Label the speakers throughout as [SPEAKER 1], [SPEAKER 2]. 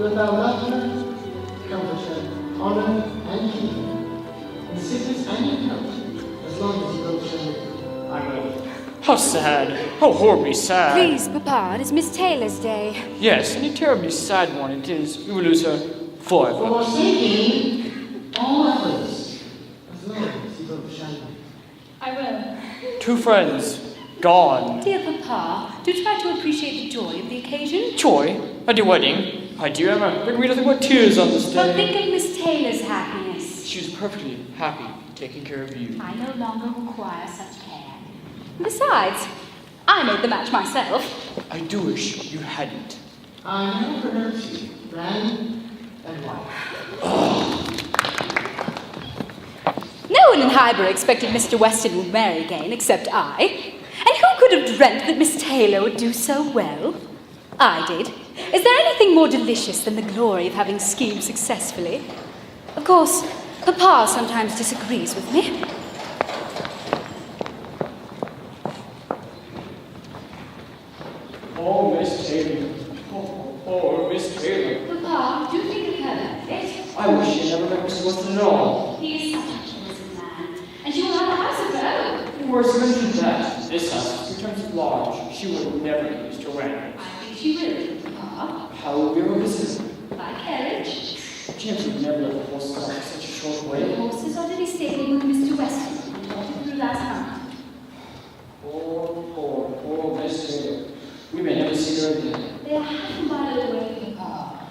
[SPEAKER 1] Wilt thou love her, comfort her, honor and keep her, in sickness and in health, as long as you both shall live? I will.
[SPEAKER 2] How sad. How horribly sad.
[SPEAKER 3] Please, Papa, it is Miss Taylor's day.
[SPEAKER 2] Yes, and a terribly sad one it is. We will lose her forever.
[SPEAKER 1] Forsaking all others, as long as you both shall live.
[SPEAKER 3] I will.
[SPEAKER 2] Two friends, gone.
[SPEAKER 3] Dear Papa, do try to appreciate the joy of the occasion.
[SPEAKER 2] Joy? At your wedding? My dear Emma, there can be nothing but tears on this
[SPEAKER 3] But
[SPEAKER 2] day.
[SPEAKER 3] think of Miss Taylor's happiness.
[SPEAKER 2] She was perfectly happy taking care of you.
[SPEAKER 3] I no longer require such care. Besides, I made the match myself.
[SPEAKER 2] I do wish you hadn't.
[SPEAKER 1] I now pronounce you friend and wife.
[SPEAKER 3] No one in Highbury expected Mr. Weston would marry again, except I. And who could have dreamt that Miss Taylor would do so well? I did. Is there anything more delicious than the glory of having schemed successfully? Of course, Papa sometimes disagrees with me.
[SPEAKER 2] Oh, Miss Taylor. Oh, Miss Taylor.
[SPEAKER 3] Papa, do you think of her like this?
[SPEAKER 2] I wish you had never met Mr. Weston at all.
[SPEAKER 3] He is such a pleasant man. And you will have a house of her own.
[SPEAKER 2] The words mentioned that. This house, in terms of large, she would never use to rent.
[SPEAKER 3] I think she will, Papa.
[SPEAKER 2] How will we ever visit her?
[SPEAKER 3] By carriage.
[SPEAKER 2] James would never let the horses off in such a short
[SPEAKER 3] The
[SPEAKER 2] way.
[SPEAKER 3] horses are to be stabled with Mr. Weston, and brought through last month.
[SPEAKER 2] Poor Miss Taylor. We may never see her again.
[SPEAKER 3] They are half a mile away, Papa.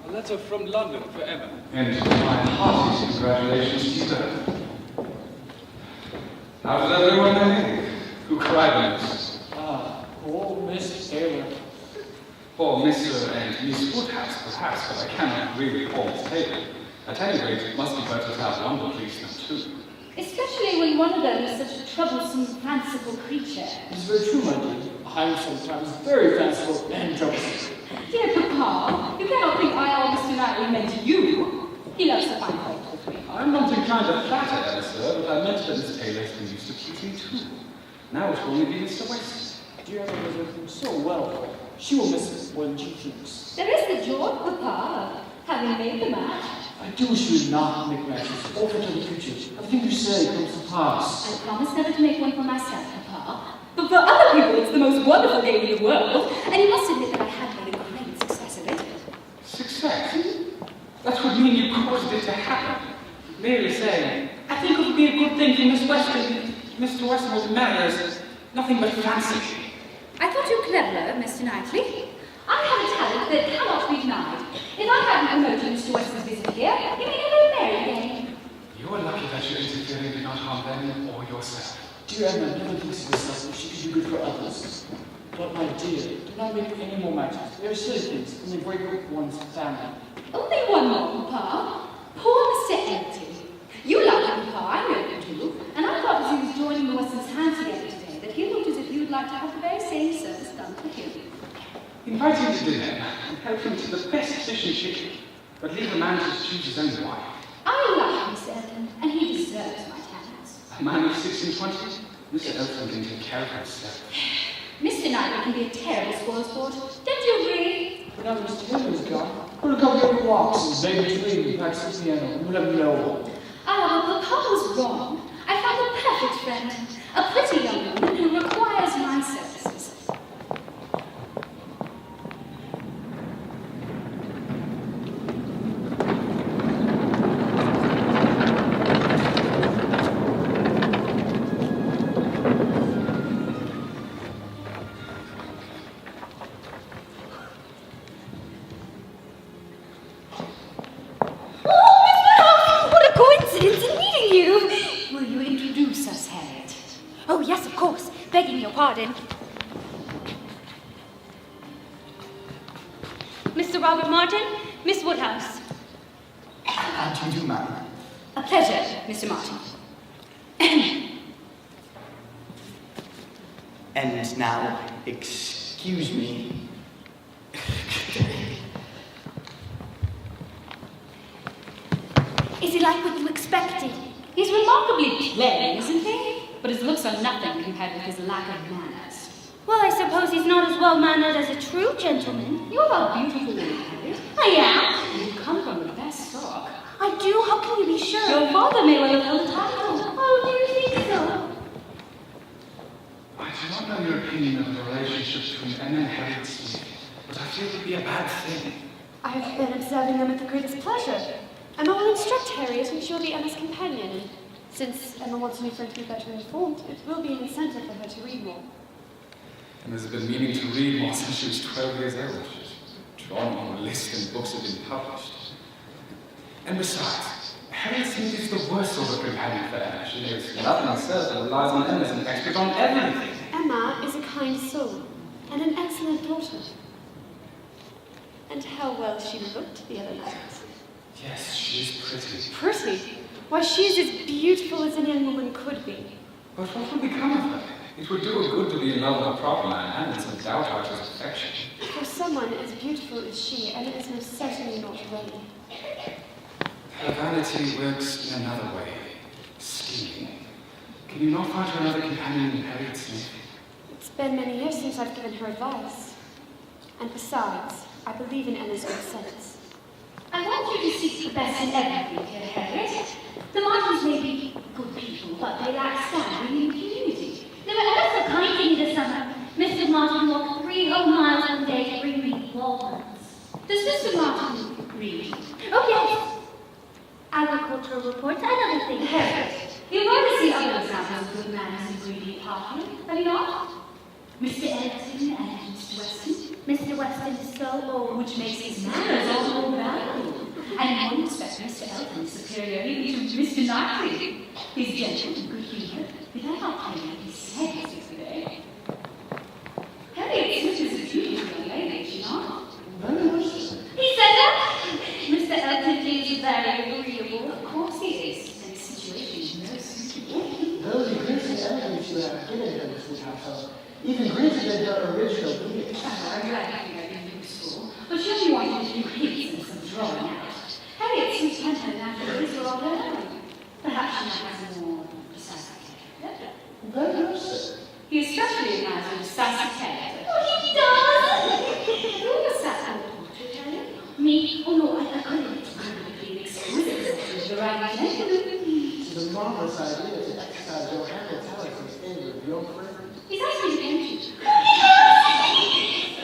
[SPEAKER 4] A letter from London for Emma.
[SPEAKER 5] And my heartiest congratulations to her. How's everyone doing? Who cried most?
[SPEAKER 2] Poor Miss Taylor.
[SPEAKER 5] Poor Mr. and Miss Woodhouse, perhaps, but I cannot really call Miss Taylor. At any rate, it must be better to have one policeman too.
[SPEAKER 3] Especially when one of them is such a troublesome, fanciful creature.
[SPEAKER 2] It's very true, my dear. I'm sometimes very fanciful and troublesome.
[SPEAKER 3] Dear Papa, you cannot think I all Mr. Knightley meant you. He loves to find fault with me.
[SPEAKER 5] I'm not inclined to flatter Emma, sir, but I meant that Miss Taylor has been used to keeping too. Now it will only be Mr. West.
[SPEAKER 2] Dear Emma does everything so well. She will miss it when she keeps.
[SPEAKER 3] There is the joy, Papa, having made the match.
[SPEAKER 2] I do wish you would not make matches, or for the future. Everything you say comes to pass.
[SPEAKER 3] I promise never to make one for myself, Papa. But for other people, it's the most wonderful game in the world. And you must admit that I have made a great success of it.
[SPEAKER 5] Success? That would mean you caused it to happen. Merely saying, I think it would be a good thing for Miss Weston. Mr. Weston was married as nothing but fancy.
[SPEAKER 3] I thought you clever, Mr. Knightley. I have a talent that cannot be denied. If I hadn't promoted Mr. Weston's visit here, he may never marry again.
[SPEAKER 5] You are lucky that your interfering did not harm them or yourself.
[SPEAKER 2] Dear Emma never thinks of herself if she could do good for others. But my dear, do not make any more matches. They are silly things, and they break up one's family.
[SPEAKER 3] Only one more, Papa. Poor Mr. Empty. You like him, Papa, I know you do. And I thought as he was joining the Westons' hands together today that he looked as if he would like to have the very same service done for him.
[SPEAKER 5] Invite him to dinner and help him to the best position she can, but leave a man to choose his own wife.
[SPEAKER 3] I like Mr. Elton, and he deserves my talents.
[SPEAKER 5] A man of 6 and 20? Mr. Elton can take care of himself.
[SPEAKER 3] Mr. Knightley can be a terrible spoilsport. Don't you agree?
[SPEAKER 2] But now that Mr. Taylor is gone, we'll go get walks and maybe dream packs the piano, and we'll have no one.
[SPEAKER 3] Ah, Papa was wrong. I found a perfect friend, a pretty young woman who requires my services. Pardon. Mr. Robert Martin, Miss Woodhouse.
[SPEAKER 6] How do you do, ma'am?
[SPEAKER 3] A pleasure, Mr. Martin.
[SPEAKER 6] And now, excuse me.
[SPEAKER 3] Is he like what you expected? He's remarkably plain, isn't he? But his looks are nothing compared with his lack of manners.
[SPEAKER 7] Well, I suppose he's not as well-mannered as a true gentleman.
[SPEAKER 3] You're a beautiful woman, Harriet.
[SPEAKER 7] I am.
[SPEAKER 3] You come from the best stock.
[SPEAKER 7] I do. How can you be sure?
[SPEAKER 3] Your father may well have held a title.
[SPEAKER 7] Oh, do you think so?
[SPEAKER 5] I do not know your opinion of the relationship between Emma and Harriet Smith, but I feel it would be a bad thing.
[SPEAKER 8] I have been observing them with the greatest pleasure. Emma will instruct Harriet, and she'll be Emma's companion. And since Emma wants a new friend to be better informed, it will be an incentive for her to read more.
[SPEAKER 9] Emma's been meaning to read more since she was 12 years old. She's drawn on a list and books have been published.
[SPEAKER 5] And besides, Harriet Smith is the worst sort of companion for Emma. She knows
[SPEAKER 9] Nothing herself and relies on Emma as an expert on everything.
[SPEAKER 8] Emma is a kind soul, and an excellent daughter. And how well she looked the other night.
[SPEAKER 5] Yes, she is pretty.
[SPEAKER 8] Pretty? Why, she is as beautiful as any young woman could be.
[SPEAKER 9] But what will become of her? It would do her good to be in love with a proper man and some doubt about his affection.
[SPEAKER 8] For someone as beautiful as she, Emma is most certainly not ready.
[SPEAKER 5] Her vanity works in another way. Scheming. Can you not find her another companion in Harriet Smith?
[SPEAKER 8] It's been many years since I've given her advice. And besides, I believe in Emma's good sense.
[SPEAKER 7] I want you to seek the best in everything, dear Harriet. The Martins may be good people, but they lack standing in the community. They were ever so kind to me this summer. Mr. Martin walked 3 whole miles one day to bring me walnuts. Does Mr. Martin read? Oh, yes. Agricultural reports and other things.
[SPEAKER 3] Harriet, you've already seen other examples of good manners in breeding party, have you not? Mr. Elton and Mr. Weston.
[SPEAKER 7] Mr. Weston is so old.
[SPEAKER 3] Which makes his manners all the more valuable. And in one respect, Mr. Elton is superior even to Mr. Knightley. He's gentle and good-humoured, without playing with his head today. Harriet Smith is a beautiful young lady, is she not?
[SPEAKER 1] Very much so.
[SPEAKER 7] He said that? Mr. Elton is very agreeable.
[SPEAKER 3] Of course he is, and his situation is most suitable.
[SPEAKER 1] Those increasing evidence you have given her, Mrs. Household, even greater than her original being.
[SPEAKER 3] I'm glad you think I've been useful, but she only wanted a few hints and some drawing out. Harriet Smith and her naturalists were all her own. Perhaps she might have a more precise character.
[SPEAKER 1] Very much so.
[SPEAKER 3] He especially admires a decisive character.
[SPEAKER 7] Oh, he does!
[SPEAKER 3] Who was that old portrait, Harriet?
[SPEAKER 7] Me? Oh, no, I couldn't.
[SPEAKER 3] Probably an exquisite the right gentleman.
[SPEAKER 1] It is a marvelous idea to exercise your hand talent in favor of your friend.
[SPEAKER 3] He's actually an engine.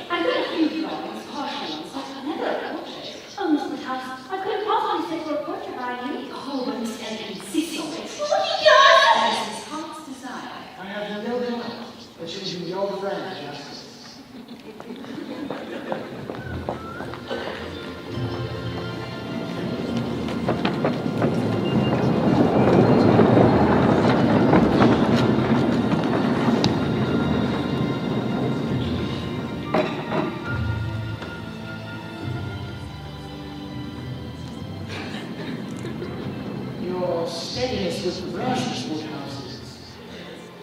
[SPEAKER 3] I've got a few drawings, partial ones, but never a portrait.
[SPEAKER 7] Oh, Mr. House, I couldn't possibly sit for a portrait by you.
[SPEAKER 3] Oh, but Miss Elton insists on it.
[SPEAKER 7] Oh, he does!
[SPEAKER 3] That is his heart's desire.
[SPEAKER 1] I have no doubt that she will do your friend justice. Your steadiness with the brush, Miss Woodhouse,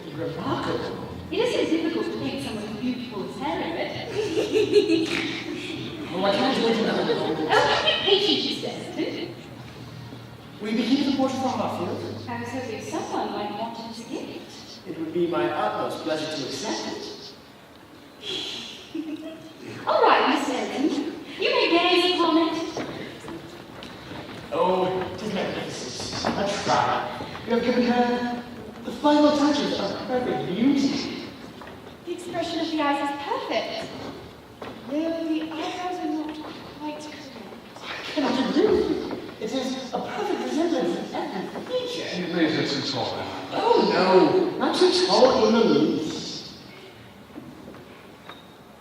[SPEAKER 1] is remarkable.
[SPEAKER 3] It isn't difficult to paint someone as beautiful as Harriet.
[SPEAKER 1] Oh, I can't wait another
[SPEAKER 3] Oh,
[SPEAKER 1] moment.
[SPEAKER 3] be patient, Mr. Elton.
[SPEAKER 1] Will you begin the portrait for Harfield?
[SPEAKER 3] I was hoping someone might want it as a gift.
[SPEAKER 1] It would be my utmost pleasure to accept it.
[SPEAKER 3] All right, Miss Elton. You may gaze upon it.
[SPEAKER 1] Oh, it is magnificent. A try. You have given her the final touches of perfect beauty.
[SPEAKER 8] The expression of the eyes is perfect. Though the eyebrows are not quite correct.
[SPEAKER 1] I cannot agree with you. It is a perfect resemblance of every feature.
[SPEAKER 9] You made her too tall, Emma.
[SPEAKER 1] Oh, no, not too tall in the least.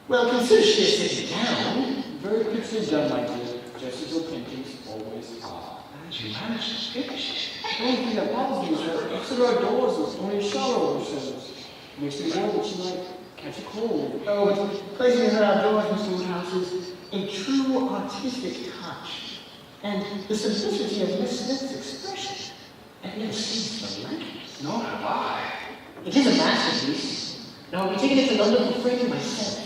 [SPEAKER 1] Well, consider she is sitting down.
[SPEAKER 2] Very quickly done, my dear. Just as your paintings always are.
[SPEAKER 1] And you managed to finish it.
[SPEAKER 2] The only thing that bothers me is that Exeter adores us, only shallow ourselves. Makes me worry that she might catch a cold.
[SPEAKER 1] Oh, but placing her outdoors, Mr. Woodhouse, is a true artistic touch. And the simplicity of Miss Smith's expression. I've never seen the like.
[SPEAKER 9] Nor have I.
[SPEAKER 1] It is a masterpiece. Now, I'll be taking it to London for framing myself.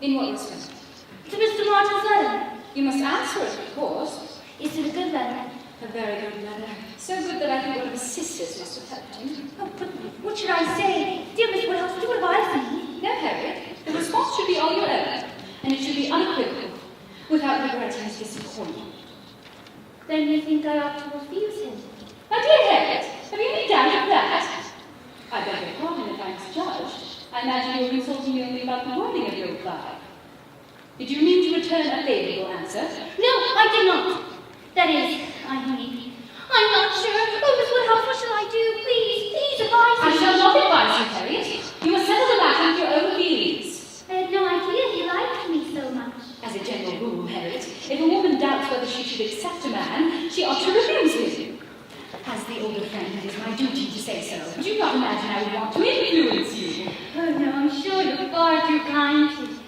[SPEAKER 3] In what respect?
[SPEAKER 7] To Mr. Martin's letter.
[SPEAKER 3] You must answer it, of course.
[SPEAKER 7] Is it a good letter?
[SPEAKER 3] A very good letter. So good that I think one of his sisters must have helped him.
[SPEAKER 7] Oh, but what should I say? Dear Miss Woodhouse, do what I say.
[SPEAKER 3] No, Harriet. The response should be on your own, and it should be unequivocal, without regretting his disappointment.
[SPEAKER 7] Then you think I ought to refuse him?
[SPEAKER 3] My dear Harriet, have you any doubt of that? I beg your pardon if I misjudged. I imagine you were consulting me only about the wording of your reply. Did you mean to return a favourable answer?
[SPEAKER 7] No, I did not. That is, I'm not sure. Oh, Miss Woodhouse, what shall I do? Please advise me.
[SPEAKER 3] I shall not advise you, Harriet. You must settle the matter with your own feelings.
[SPEAKER 7] I had no idea he liked me so much.
[SPEAKER 3] As a general rule, Harriet, if a woman doubts whether she should accept a man, she ought to refuse him. As the older friend, it is my duty to say so. Do not imagine I would want to influence you.
[SPEAKER 7] Oh, no, I'm sure you're far too kind to me.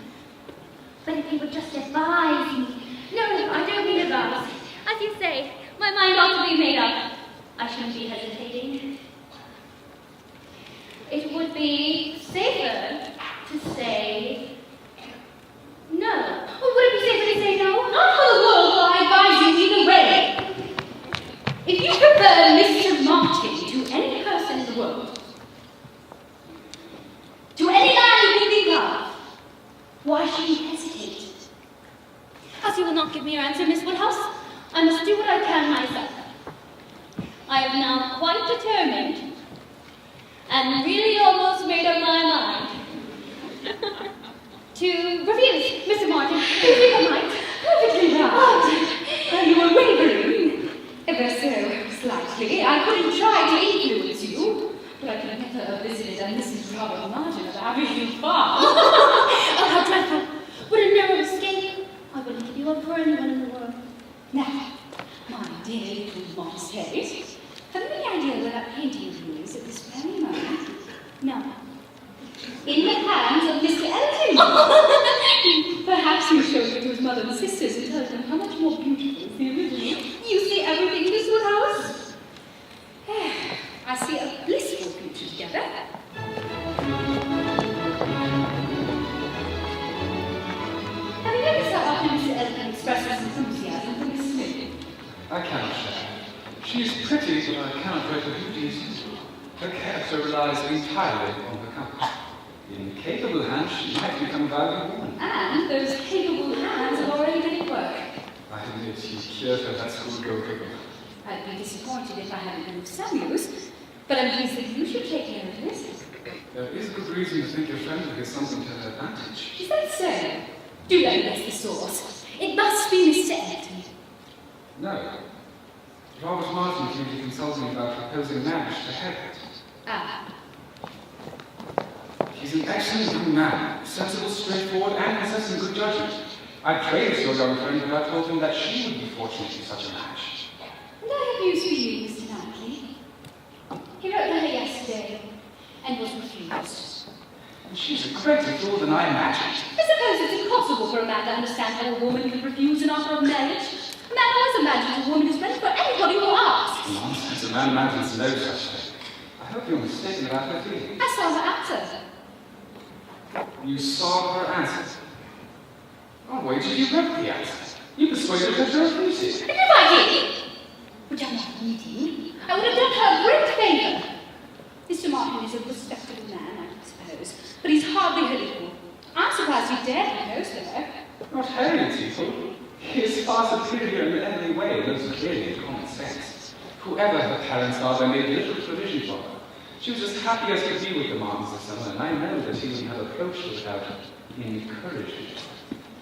[SPEAKER 7] But if you would just advise me. No, I don't mean advise. As you say, my mind ought to be made up. I shouldn't be hesitating. It would be safer to say no. Or would it be safer to say no?
[SPEAKER 3] Not for the world will I advise you either way. If you prefer Mr. Martin to any person in the world, to any man you can think of, why should you hesitate?
[SPEAKER 7] As you will not give me your answer, Miss Woodhouse, I must do what I can myself. I am now quite determined, and really almost made up my mind to refuse Mr. Martin. Do you think I might?
[SPEAKER 3] Perfectly right. Are you wavering? Ever so slightly. I couldn't try to influence you, but I could never have visited a Mrs. Robert Martin about you far.
[SPEAKER 7] Oh, how dreadful! What a narrow escape! I wouldn't give you up for anyone in the world.
[SPEAKER 3] Now, my dear little Moss Harriet, have you any idea where that painting of yours at this very moment?
[SPEAKER 7] No.
[SPEAKER 3] In the hands of Mr. Elton. Perhaps you showed it to his mother and sisters and told them how much more beautiful is the original. You see everything, Miss Woodhouse? I see a blissful future together. Have you noticed how often Mr. Elton expresses enthusiasm for Miss Smith?
[SPEAKER 9] I cannot share. She is pretty, but I cannot rate her beauty. Her character relies entirely on her company. In capable hands, she might become a valuable woman.
[SPEAKER 3] And those capable hands have already been at work.
[SPEAKER 9] I admit you cured her that schoolgirl giggle.
[SPEAKER 3] I'd be disappointed if I hadn't been of some use, but I'm pleased that you should take care of this.
[SPEAKER 9] There is good reason to think your friend will get something to her advantage.
[SPEAKER 3] Is that so? Do let me guess the source. It must be Mr. Elton.
[SPEAKER 9] No. Robert Martin came to consult me about proposing marriage to Harriet.
[SPEAKER 3] Ah.
[SPEAKER 9] He's an excellent young man, sensible, straightforward, and possessing good judgment. I praised your young friend when I told him that she would be fortunate in such a match.
[SPEAKER 3] And I have news for you, Mr. Knightley. He wrote to her yesterday and was refused.
[SPEAKER 9] And she's a greater fool than I imagined.
[SPEAKER 3] I suppose it's impossible for a man to understand how a woman can refuse an offer of marriage. A man always imagines a woman is ready for anybody who asks.
[SPEAKER 9] Nonsense, a man imagines no such thing. I hope you're mistaken about her feelings.
[SPEAKER 3] I saw her answer.
[SPEAKER 9] You saw her answer. I'll wager you read the answer. You persuaded her to refuse it.
[SPEAKER 3] And if I did, which I'm not admitting, I would have done her a great favour. Mr. Martin is a respectable man, I suppose, but he's hardly her equal. I'm surprised he dared propose to her.
[SPEAKER 9] Not Harriet's equal. He is far superior in every way, and lives clearly in common sense. Whoever her parents are, they made little provision for her. She was as happy as could be with the Martins this summer, and I know that he wouldn't have approached her without encouragement.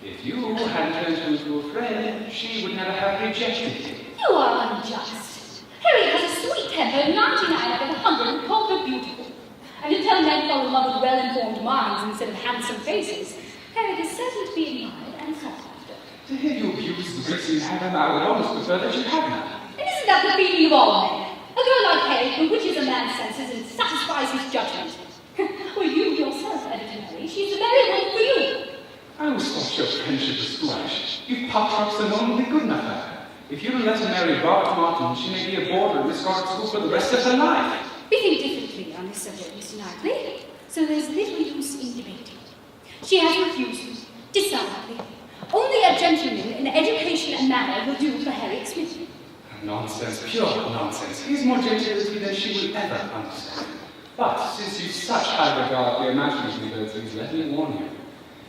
[SPEAKER 9] If you hadn't turned her into a friend, she would never have rejected him.
[SPEAKER 3] You are unjust. Harriet has a sweet temper, and 99 out of 100 would call her beautiful. And to tell men fall in love with well-informed minds instead of handsome faces, Harriet is certain to be admired and sought after.
[SPEAKER 9] To hear you abuse the beauty you have, I would almost prefer that you had none.
[SPEAKER 3] And isn't that the feeling of all men? A girl like Harriet bewitches a man's senses and satisfies his judgment. Well, you yourself, evidently, she's the very one for you.
[SPEAKER 9] I always thought your friendship was foolish. You've pop-ups that don't be good enough for her. If you don't let her marry Robert Martin, she may be a boarder in Miss Garrett's school for the rest of her life.
[SPEAKER 3] We think differently on this subject, Mr. Knightley, so there's little use in debating. She has refused me, Decidedly. Only a gentleman in education and manner will do for Harriet Smith.
[SPEAKER 9] Nonsense, pure nonsense. He's more gentility than she will ever understand. But since you've such high regard for your imaginary abilities, let me warn you.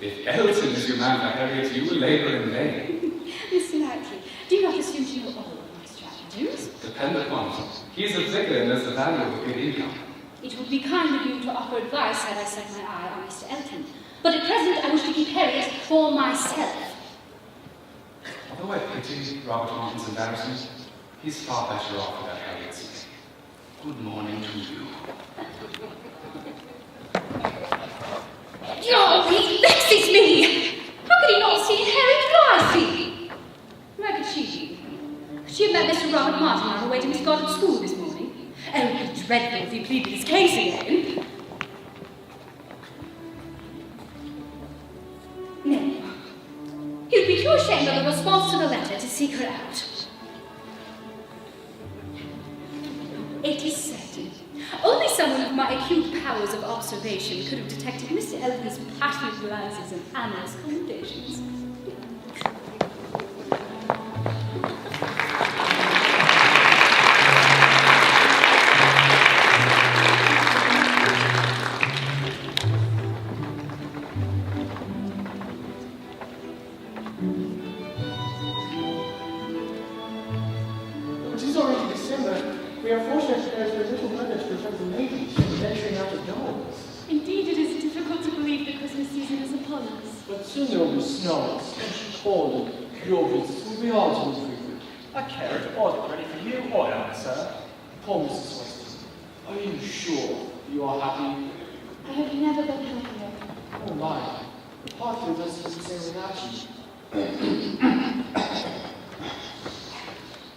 [SPEAKER 9] If Elton is your man for Harriet, you will labour in vain.
[SPEAKER 3] Mr. Knightley, do you not assume to know all of my stratagems?
[SPEAKER 9] Depend upon it. He's a vicar and knows the value of a good income.
[SPEAKER 3] It would be kind of you to offer advice had I set my eye on Mr. Elton. But at present, I wish to keep Harriet for myself.
[SPEAKER 9] Although I pity Robert Martin's embarrassment, he's far better off without Harriet Smith. Good morning to you.
[SPEAKER 3] Oh, he vexes me! How could he not see Harriet who I see? Where could she be? Could she have met Mr. Robert Martin on her way to Miss Goddard's school this morning? Oh, it would be dreadful if he pleaded his case again. No. He would be too ashamed of the response to the letter to seek her out. It is certain. Only someone with my acute powers of observation could have detected Mr. Elton's passionate glances and amorous commendations.
[SPEAKER 1] It is already December. We are fortunate that there is little weather to prevent the ladies from venturing out of doors.
[SPEAKER 8] Indeed, it is difficult to believe the Christmas season is upon us.
[SPEAKER 2] But soon there will be snow, especially cold, and your visits will be all too frequent.
[SPEAKER 6] A carriage order ready for you, or sir.
[SPEAKER 2] Poor Mrs. Weston, are you sure you are happy?
[SPEAKER 8] I have never been happier.
[SPEAKER 2] Oh my, the party doesn't say without you.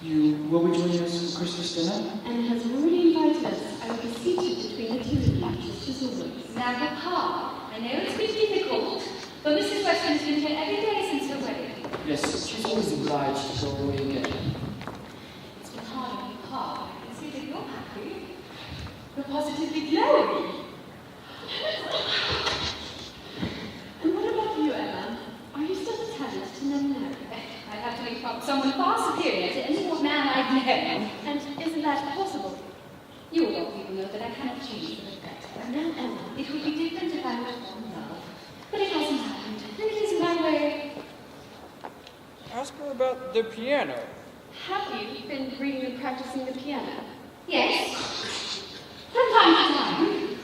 [SPEAKER 2] You will be joining us for Christmas dinner?
[SPEAKER 8] Anne has already invited us. I will be seated between the tulip patches as always.
[SPEAKER 3] Now, Papa, I know it's been difficult, but Mrs. Weston has been here every day since her wedding.
[SPEAKER 2] Yes, she's always obliged to go away again.
[SPEAKER 3] It's been hard on you, Papa. I can see that you're happy. You're positively glowing.
[SPEAKER 8] And what about you, Emma? Are you still attached to Nana?
[SPEAKER 3] I'd have to make up someone far superior to any more man I've known.
[SPEAKER 8] And isn't that possible?
[SPEAKER 3] You all people know that I cannot change for the better.
[SPEAKER 8] No, Emma.
[SPEAKER 3] It would be different if I were in love. But it hasn't happened. And it isn't my way.
[SPEAKER 4] Ask her about the piano.
[SPEAKER 8] Have you been reading and practicing the piano?
[SPEAKER 3] Yes. From time to time.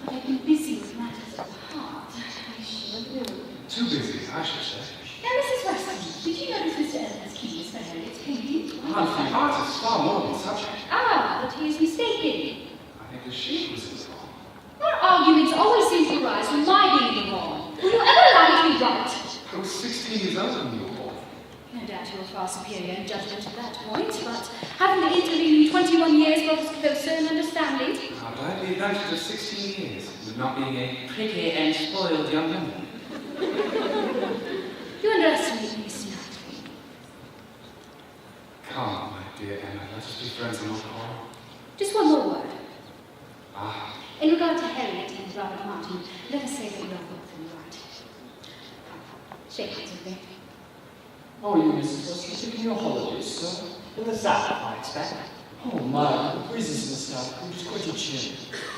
[SPEAKER 3] But I've been busy with matters of the heart. I should have known.
[SPEAKER 9] Too busy, I should say.
[SPEAKER 3] Now, Mrs. Weston, did you notice Mr. Elton's keys for Harriet's painting?
[SPEAKER 9] Humphrey Hart is far more than subject.
[SPEAKER 3] Ah, but he is mistaken.
[SPEAKER 9] I think the sheep was in the wrong.
[SPEAKER 3] Your arguments always seem to arise from my being in the wrong. Will you ever allow me to be right?
[SPEAKER 9] I was 16 years old when you were born.
[SPEAKER 3] No doubt you are far superior in judgment at that point, but haven't the intervening 21 years brought us closer in understanding?
[SPEAKER 9] But I had the advantage of 16 years with not being a pretty and spoiled young woman.
[SPEAKER 3] You underestimate me, Mr. Knightley.
[SPEAKER 9] Come, my dear Emma, let us be friends and not quarrel.
[SPEAKER 3] Just one more word.
[SPEAKER 9] Ah,
[SPEAKER 3] In regard to Harriet and Robert Martin, let us say that we are both in the right. Shake hands with me.
[SPEAKER 2] How are you, Mrs. Weston, taking your holidays, sir?
[SPEAKER 6] In the south, I expect.
[SPEAKER 2] Oh my, the breezes in the south, which is quite a chill.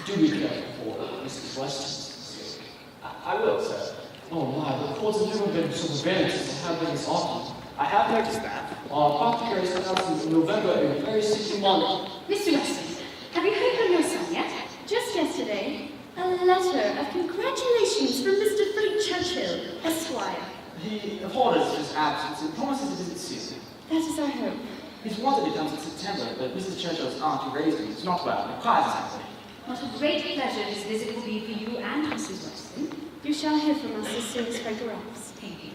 [SPEAKER 2] Do be careful for Mrs. Weston's sake.
[SPEAKER 6] I will, sir.
[SPEAKER 2] Oh my, the colds have never been so prevalent as they have been this autumn.
[SPEAKER 6] I have noticed that.
[SPEAKER 2] Our apothecary sent out in November a very sickly month.
[SPEAKER 3] Mr. Weston, have you heard from your son yet?
[SPEAKER 8] Just yesterday, a letter of congratulations from Mr. Frank Churchill, Esquire.
[SPEAKER 6] He apologizes for his absence and promises to visit soon.
[SPEAKER 8] That is our hope.
[SPEAKER 6] He's wanted to come in September, but Mrs. Churchill's aunt who raised him is not well and requires his company.
[SPEAKER 3] What a great pleasure this visit will be for you and Mrs. Weston.
[SPEAKER 8] You shall hear from us as soon as Frank arrives.
[SPEAKER 3] Thank you.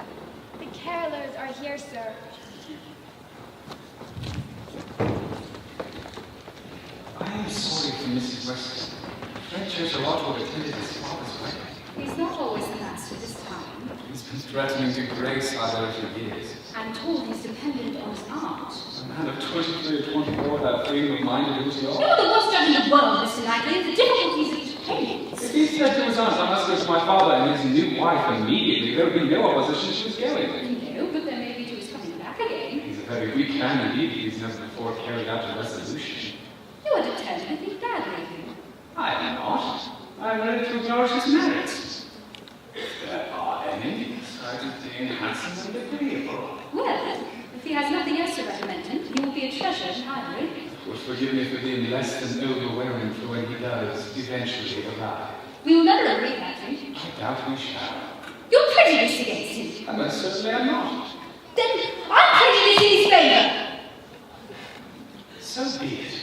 [SPEAKER 10] The carolers are here, sir.
[SPEAKER 9] I am sorry for Mrs. Weston. Fred Churchill ought to have attended his father's wedding.
[SPEAKER 3] He's not always the master this time.
[SPEAKER 9] He's been threatening to grace our there for years.
[SPEAKER 3] I'm told he's dependent on his aunt.
[SPEAKER 9] A man of 23 or 24 that freedom of mind to do what he ought.
[SPEAKER 3] You're the worst judge in the world, Mr. Knightley. The difficulties of his payments.
[SPEAKER 9] If he said to his aunt, I must go to my father and his new wife immediately, there would be no opposition. She was going.
[SPEAKER 3] No, but there may be to his coming back again.
[SPEAKER 9] He's a very weak man indeed. He's never before carried out a resolution.
[SPEAKER 3] You are determined to think badly of him.
[SPEAKER 9] I am not. I am ready to acknowledge his merits. If there are any, I do think handsome and agreeable.
[SPEAKER 3] Well, if he has nothing else to recommend him, he will be a treasure in Highbury.
[SPEAKER 9] Would forgive me for being less than overwhelming for when he does eventually arrive.
[SPEAKER 3] We will never agree, Patrick.
[SPEAKER 9] I doubt we shall.
[SPEAKER 3] You're prejudiced against him.
[SPEAKER 9] I most certainly am not.
[SPEAKER 3] Then I'm prejudiced in his favour.
[SPEAKER 9] So be it.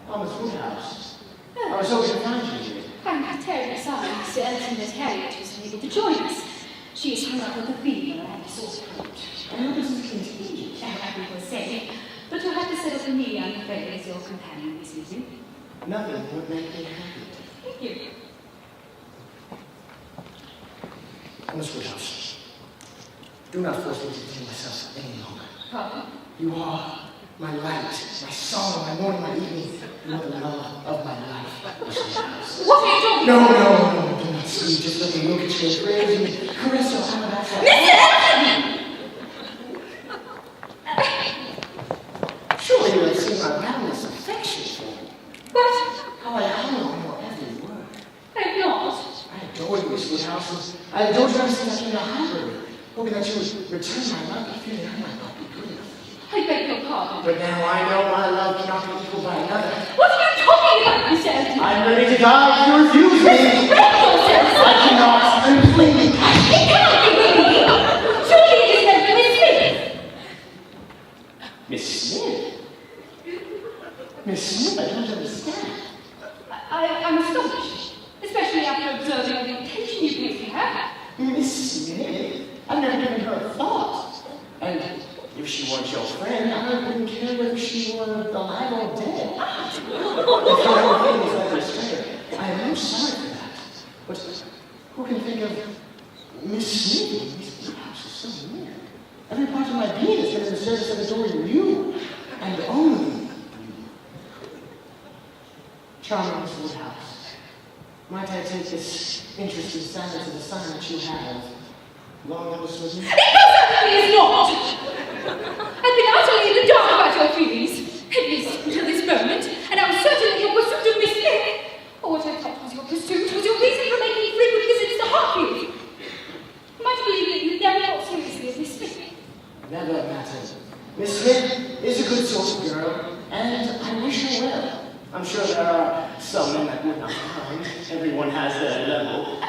[SPEAKER 1] Mama's Woodhouse. I was hoping to find you here.
[SPEAKER 3] I'm terribly sorry, Mr. Elton, that Harriet was unable to join us. She is hung up with a fever and a sore throat.
[SPEAKER 1] I know this is contagious.
[SPEAKER 3] I will say, but you'll have to settle for me, I'm afraid, as your companion this evening.
[SPEAKER 1] Nothing would make me happy.
[SPEAKER 3] Thank you.
[SPEAKER 1] Miss Woodhouse, do not force me to detain myself any longer.
[SPEAKER 3] Pardon?
[SPEAKER 1] You are my light, my song, my morning, my evening. You are the love of my life, Miss Woodhouse.
[SPEAKER 3] What are you talking
[SPEAKER 1] No, do not see. Just let me look at you and praise you, caress your hand back.
[SPEAKER 3] Mr. Elton!
[SPEAKER 1] Surely you have seen my boundless affection for you.
[SPEAKER 3] What?
[SPEAKER 1] How I honor on your every word.
[SPEAKER 3] I have not.
[SPEAKER 1] I adore you, Miss Woodhouse. I adored you ever since I came to Highbury, hoping that you would return my love, but feeling I might not be good enough for you.
[SPEAKER 3] I beg your pardon.
[SPEAKER 1] But now I know my love cannot be equaled by another.
[SPEAKER 3] What are you talking about, Mr. Elton?
[SPEAKER 1] I'm ready to die if you refuse me. I cannot. I'm pleading.
[SPEAKER 3] It cannot be with me. Surely it is meant for Miss Smith.
[SPEAKER 1] Miss Smith? Miss Smith, I don't understand.
[SPEAKER 3] I'm astonished, especially after observing the attention you pay to her.
[SPEAKER 1] Miss Smith? I've never given her a thought. And if she weren't your friend, I wouldn't care whether she were alive or dead. If your own feelings ever astray, I am most sorry for that. But who can think of Miss Smith? Miss Woodhouse is so near. Every part of my being has been in the service of adoring you, and only you. Charming Miss Woodhouse, might I take this interesting silence as a sign that you have long understood me?
[SPEAKER 3] It certainly is not! I've been utterly in the dark about your feelings, at least until this moment, and I was certain that your pursuit of Miss Smith, or what I thought was your pursuit, was your reason for making frequent visits to Hartfield. Am I to believe that you never thought seriously of Miss Smith?
[SPEAKER 1] Never mattered. Miss Smith is a good sort of girl, and I wish her well. I'm sure there are some men that would not mind. Everyone has their level.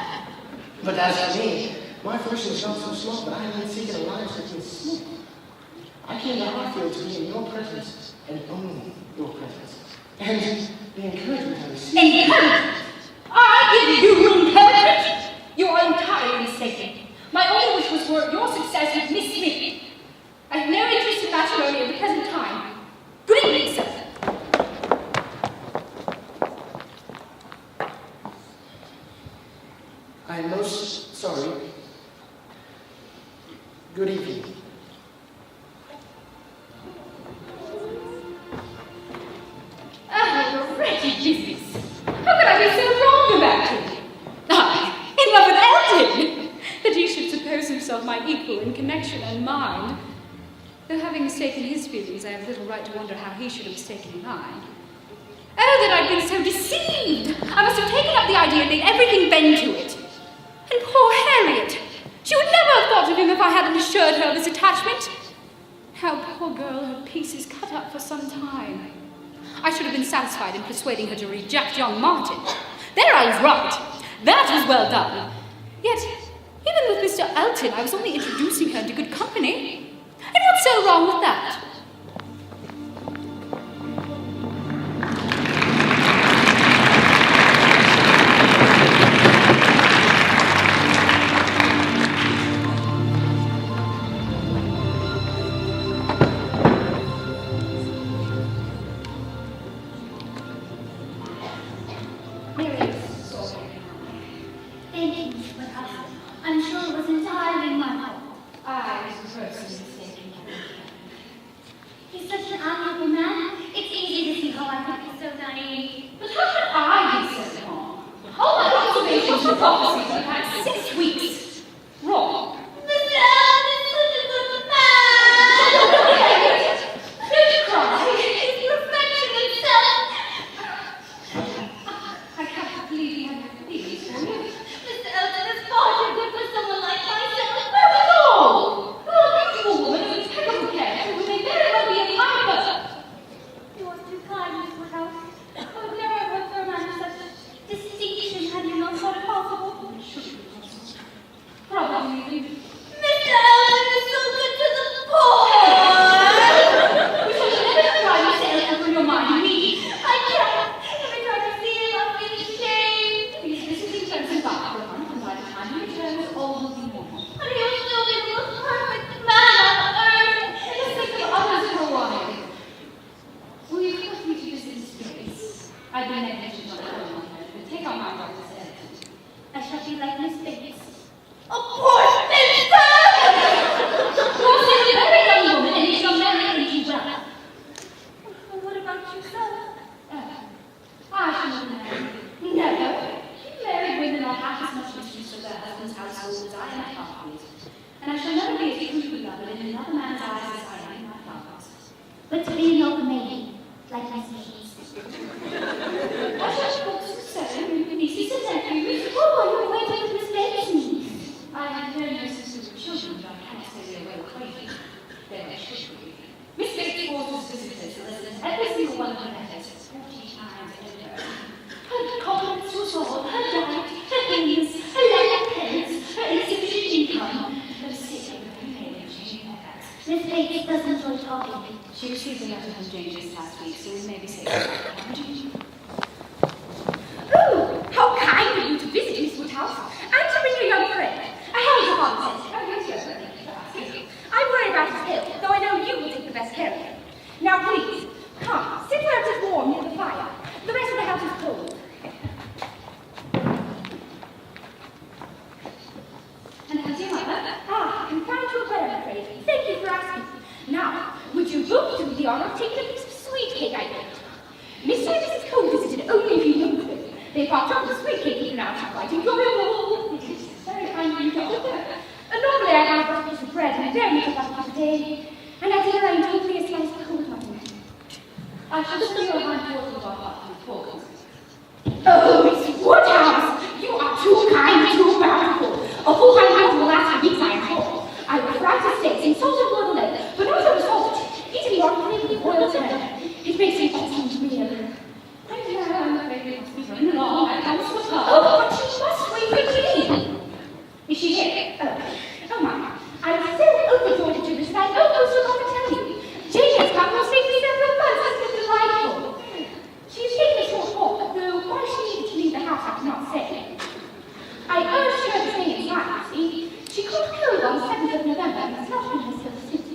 [SPEAKER 1] But as for me, my fortune is not so small that I need seeking alliance with Miss Smith. I came to Hartfield to be in your presence, and only your presence. And the encouragement I received.
[SPEAKER 3] Encouragement? I give you encouragement? You are entirely mistaken. My only wish was for your success with Miss Smith. I have no interest in matrimony at the present time. Good evening, sir.
[SPEAKER 1] I am most sorry. Good evening.
[SPEAKER 3] Oh, wretched business. How could I be so wrong about him? I, in love with Elton! That he should suppose himself my equal in connection and mind. Though having mistaken his feelings, I have little right to wonder how he should have mistaken mine. Oh, that I'd been so deceived! I must have taken up the idea and made everything bend to it. And poor Harriet! She would never have thought of him if I hadn't assured her of his attachment. How poor girl, her piece is cut up for some time. I should have been satisfied in persuading her to reject young Martin. There I was right. That was well done. Yet, even with Mr. Elton, I was only introducing her into good company. And what's so wrong with that?
[SPEAKER 7] Thank you, Mr. Woodhouse. I'm sure it was entirely my fault.
[SPEAKER 3] I was the person
[SPEAKER 7] how I could be so naive. But how could I be so wrong? All my observations and prophecies have had 6 weeks. Wrong. Mr. Elton is such a good man! Don't cry. It's perfection itself. I can't believe you have your feelings for you. Mr. Elton is far too good for someone like myself. Where was all? Oh, a beautiful woman who is terrible character who may very well be a piper. You are too kind, Miss Woodhouse. I would never have hoped for a man of such distinction had you not thought it possible. Probably. Mr. Elton is so good to the poor! We shall never try Mr. Elton from your mind, me. I can't. Every time I see him, I feel ashamed. Please visit him once and back for a month, and by the time he returns, all will be normal. And he'll still be the most perfect man on earth. Just think of others for a while. Will you come with me to visit his place? I've been negligent on the whole matter, but take our mind off Mr. Elton. I shall be like Miss Bates. A poor spinster! You're still a very young woman, and you shall marry into well. Well, what about yourself? I shall not marry. Never. Married women are half as much mistress of their husband's household as I am at Hartwood. And I shall never be as true beloved in another man's eyes as I am in my father's. But to be an old maid, like my sisters. I shall books of seven, nieces and nephews. Oh, are you acquainted with Miss Bates? I have known your sisters with children, but I cannot say they are well acquainted. Then I should be. Miss Bates orders visitors, listeners, every single one of her letters 40 times over. Her compliments to us all, her diet, her illness, her lack of parents, her insufficient income, her sick of her pain, changing her facts. Miss Bates does enjoy talking. She received a letter from James just last week, so we may be safe. Oh, how kind of you to visit Miss Woodhouse, and to bring your young friend. I held your father says, oh, yes, yes, I worry about his health, though I know you will take the best care of him. Now, please, come, sit where it is warm near the fire. The rest of the house is cold. And how's your mother? Ah, I'm fine to a bed, I'm afraid. Thank you for asking. Now, would you both do me the honor of taking a piece of sweet cake I made? Mr. and Mrs. Cole visited only if you know them. They partook of the sweet cake you pronounced quite enjoyable. Very kind of you, Doctor. Normally I have but a piece of bread and a very little butter a day, and at dinner I told me a slice of cold mutton. I shall send you a handful of our heart with forks. Oh, Miss Woodhouse! You are too kind and too bountiful. A full handful will last for weeks, I am sure. I would fry the steaks in salt and boiled egg, but not so salt. Eating the ordinary with boiled turnip. It makes me excellent meal. I'm afraid we must be running along. I promise with her. Oh, but she must wait for tea. Is she here? Oh my. I'm so overjoyed to do this that I almost forgot to tell you. Jane has come and stayed for several months. It's been delightful. She's taken a short walk, though why she needed to leave the house I cannot say. I urged her to stay inside, see. She caught cold on the 7th of November and has not been herself since.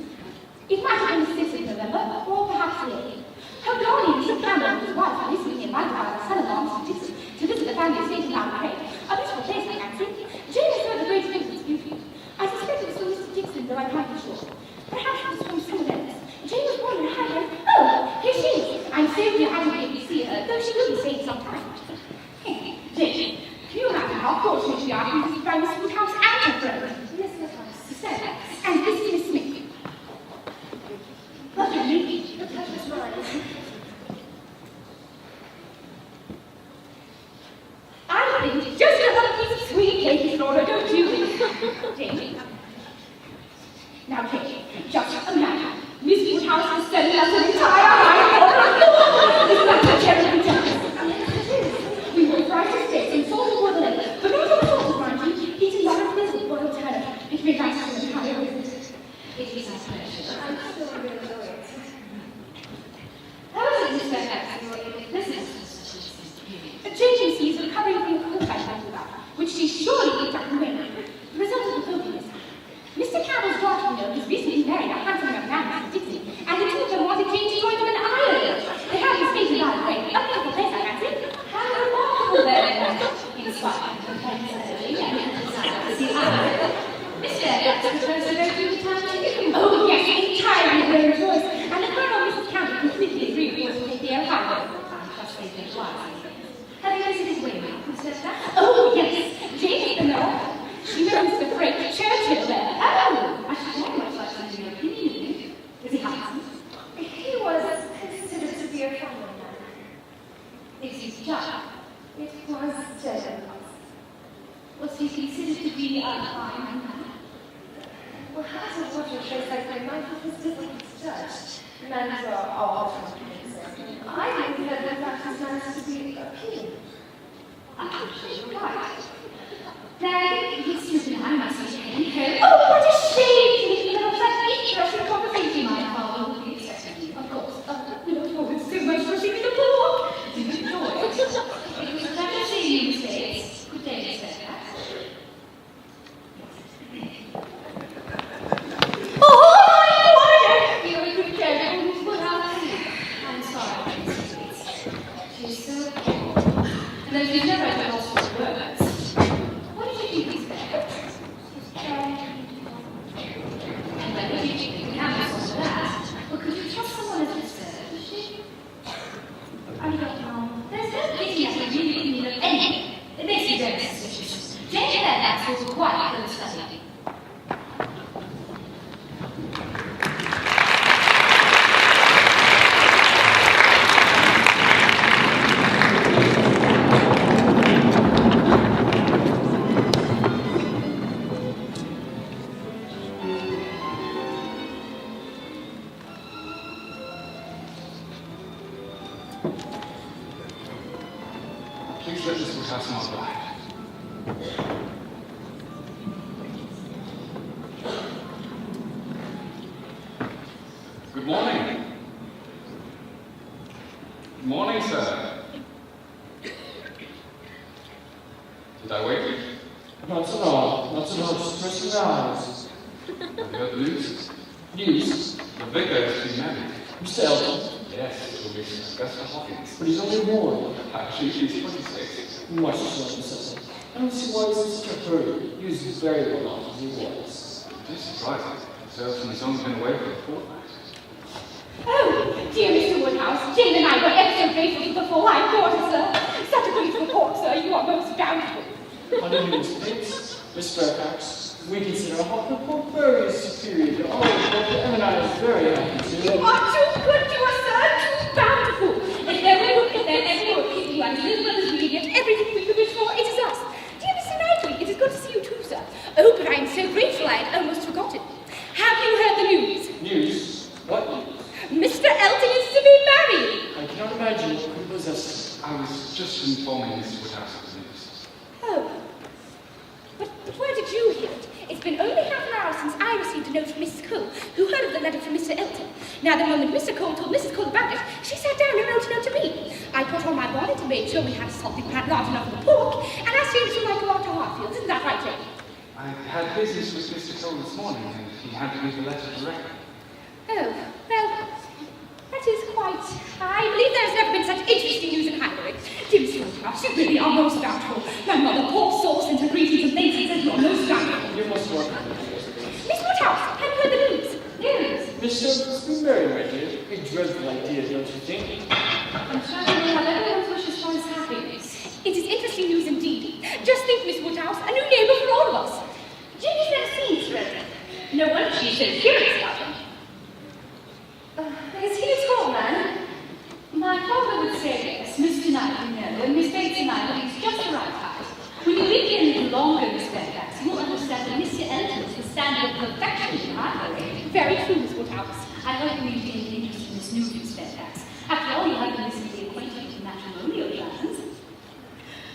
[SPEAKER 7] It might have been the 6th of November, or perhaps the 8th. Her guardian, Mr. Crandall, and his wife are recently invited by their son-in-law, Mr. Dixon, to visit the family estate in Mount Craig. A beautiful place, I fancy. Jane has heard the great things of its beauty. I suspect it was from Mr. Dixon, though I can't be sure. Perhaps it was from someone else. Jane was wondering how her... Oh, here she is. I'm so glad I didn't able to see her, though she will be staying some time. Jane, can you imagine how fortunate we are to be visited by Miss Woodhouse and her friend? Yes, so, and this is Miss Smith. What a lady. The touch was mine. I think just another piece of sweet cake in order, don't you? Jane. Now, Jane, just imagine. Miss Woodhouse is sending us an entire island. Isn't that terribly generous? We will fry the steaks and salt and boiled egg, but not on salt, mind you. Eating lot of this with boiled turnip. It may nice to entire visit. It is a pleasure. I'm so really enjoying it. Oh,
[SPEAKER 8] And I think that the practice managed to be appealing.
[SPEAKER 7] I'm sure you're right. Then, it's you and I must be taken home. Oh, what a shame! You know, that interesting conversation my father will be expecting you. Of course. We look forward so much to seeing the book. Did you enjoy it? It was a pleasure seeing you, Miss Bates. Good day, Miss Bates. And then you never had lost your words. What did you think there? And then what did you think? We can't answer that. But could you trust someone as absurd? I don't know. There's no pity as a really need of anything. It makes you very suspicious. Jane Fairfax was quite a good study.
[SPEAKER 9] Please let Miss Woodhouse not die. Good morning. Good morning, sir. Did I wake you?
[SPEAKER 2] Not at all. Not at all. Just pressing your eyes.
[SPEAKER 9] Have you heard the news?
[SPEAKER 2] News?
[SPEAKER 9] The vicar has been married.
[SPEAKER 2] Mr. Elton?
[SPEAKER 9] Yes, to Miss Augusta Hawkins.
[SPEAKER 2] But he's only a boy.
[SPEAKER 9] Actually, she's 26.
[SPEAKER 2] Much as Mrs. Elton. I don't see why he's in such a hurry. He was very well off as he was.
[SPEAKER 9] It is surprising. Sir Elton's only been away for a fortnight.
[SPEAKER 7] Oh, dear Mr. Woodhouse, Jane and I were ever so grateful to the full high quarter, sir. Such a beautiful report, sir. You are most bountiful.
[SPEAKER 2] Under Miss Bates, Miss Fairfax, we consider our hot report very superior to all of what Em and I are very happy to.
[SPEAKER 7] You are too good to us, sir. Too bountiful. If there were if there ever were people and Elizabeth is really at everything we could wish for, it is us. Dear Mr. Knightley, it is good to see you too, sir. Oh, but I am so grateful I had almost forgotten. Have you heard the news?
[SPEAKER 2] News? What news?
[SPEAKER 7] Mr. Elton is to be married.
[SPEAKER 2] I cannot imagine what could possess him.
[SPEAKER 9] I was just informing Miss Woodhouse of the news.
[SPEAKER 7] Oh. But where did you hear it? It's been only half an hour since I received a note from Mrs. Cole, who heard of the letter from Mr. Elton. Now, the moment Mr. Cole told Mrs. Cole about it, she sat down and wrote a note to me. I put on my bonnet and made sure we had a salted pan large enough for the pork, and asked James to like go out to Hartfield. Isn't that right, Jane?
[SPEAKER 9] I had business with Mr. Cole this morning, and he handed me the letter directly.
[SPEAKER 7] Oh, well, that is quite... I believe there has never been such interesting news in Highbury. Dear Mr. Woodhouse, you really are most doubtful. My mother pours sauce into greetings and things and says you are most doubtful.
[SPEAKER 2] You must work.
[SPEAKER 7] Miss Woodhouse, have you heard the news? News?
[SPEAKER 2] Mr. Elton's been married, my dear. A dreadful idea, don't you think?
[SPEAKER 7] I'm sure you will have everyone's wishes for his happiness. It is interesting news indeed. Just think, Miss Woodhouse, a new neighbour for all of us. Jane's never seen Mr. Elton. No wonder she's so curious about him.
[SPEAKER 8] Is he a tall man?
[SPEAKER 7] My father would say yes, Mr. Knightley no, and Miss Bates and I believe he's just the right height. When you live here a little longer, Miss Fairfax, you will understand that Mr. Elton is the standard of perfection in Highbury. Very true, Miss Woodhouse. I hope you gained an interest in this news, Miss Fairfax. After all, you have been recently acquainted with matrimonial plans.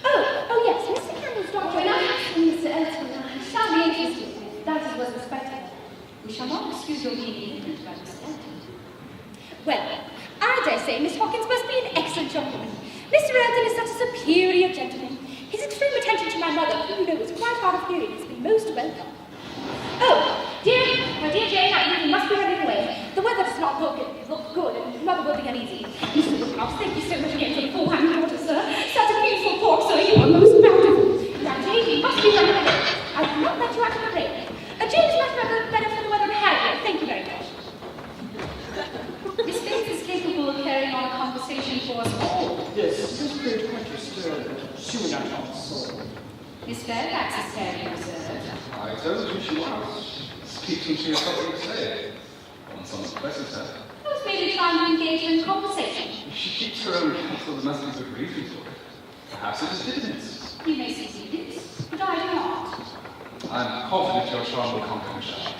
[SPEAKER 7] Oh yes, Mr. Crandall's daughter.
[SPEAKER 8] When I asked for Mr. Elton, I shall be interested if that is what's expected.
[SPEAKER 7] We shall not excuse your being ignorant about Mr. Elton. Well, I dare say Miss Hawkins must be an excellent young woman. Mr. Elton is such a superior gentleman. His extreme attention to my mother, who you know is quite hard of hearing, has been most welcome. Oh, my dear Jane, I think we must be running away. The weather does not look good, and Mother will be uneasy. Mr. Woodhouse, thank you so much again for the full hand water, sir. Such a beautiful pork, sir. You are most bountiful. Now, Jane, we must be running away. I will not let you out of the rain. Jane is much better for the weather in Harriet. Thank you very much. Miss Bates is capable of carrying on a conversation for us all.
[SPEAKER 2] Yes, it is great interest. She would not talk so.
[SPEAKER 7] Miss Fairfax is very reserved.
[SPEAKER 9] I told you she was. Speaking she has something to say. On some pleasant her.
[SPEAKER 7] I was merely trying to engage her in conversation.
[SPEAKER 9] She keeps her own counsel, there must be good reason for it. Perhaps it is dividends.
[SPEAKER 7] You may see this, but I do not.
[SPEAKER 9] I'm confident your charm will conquer her.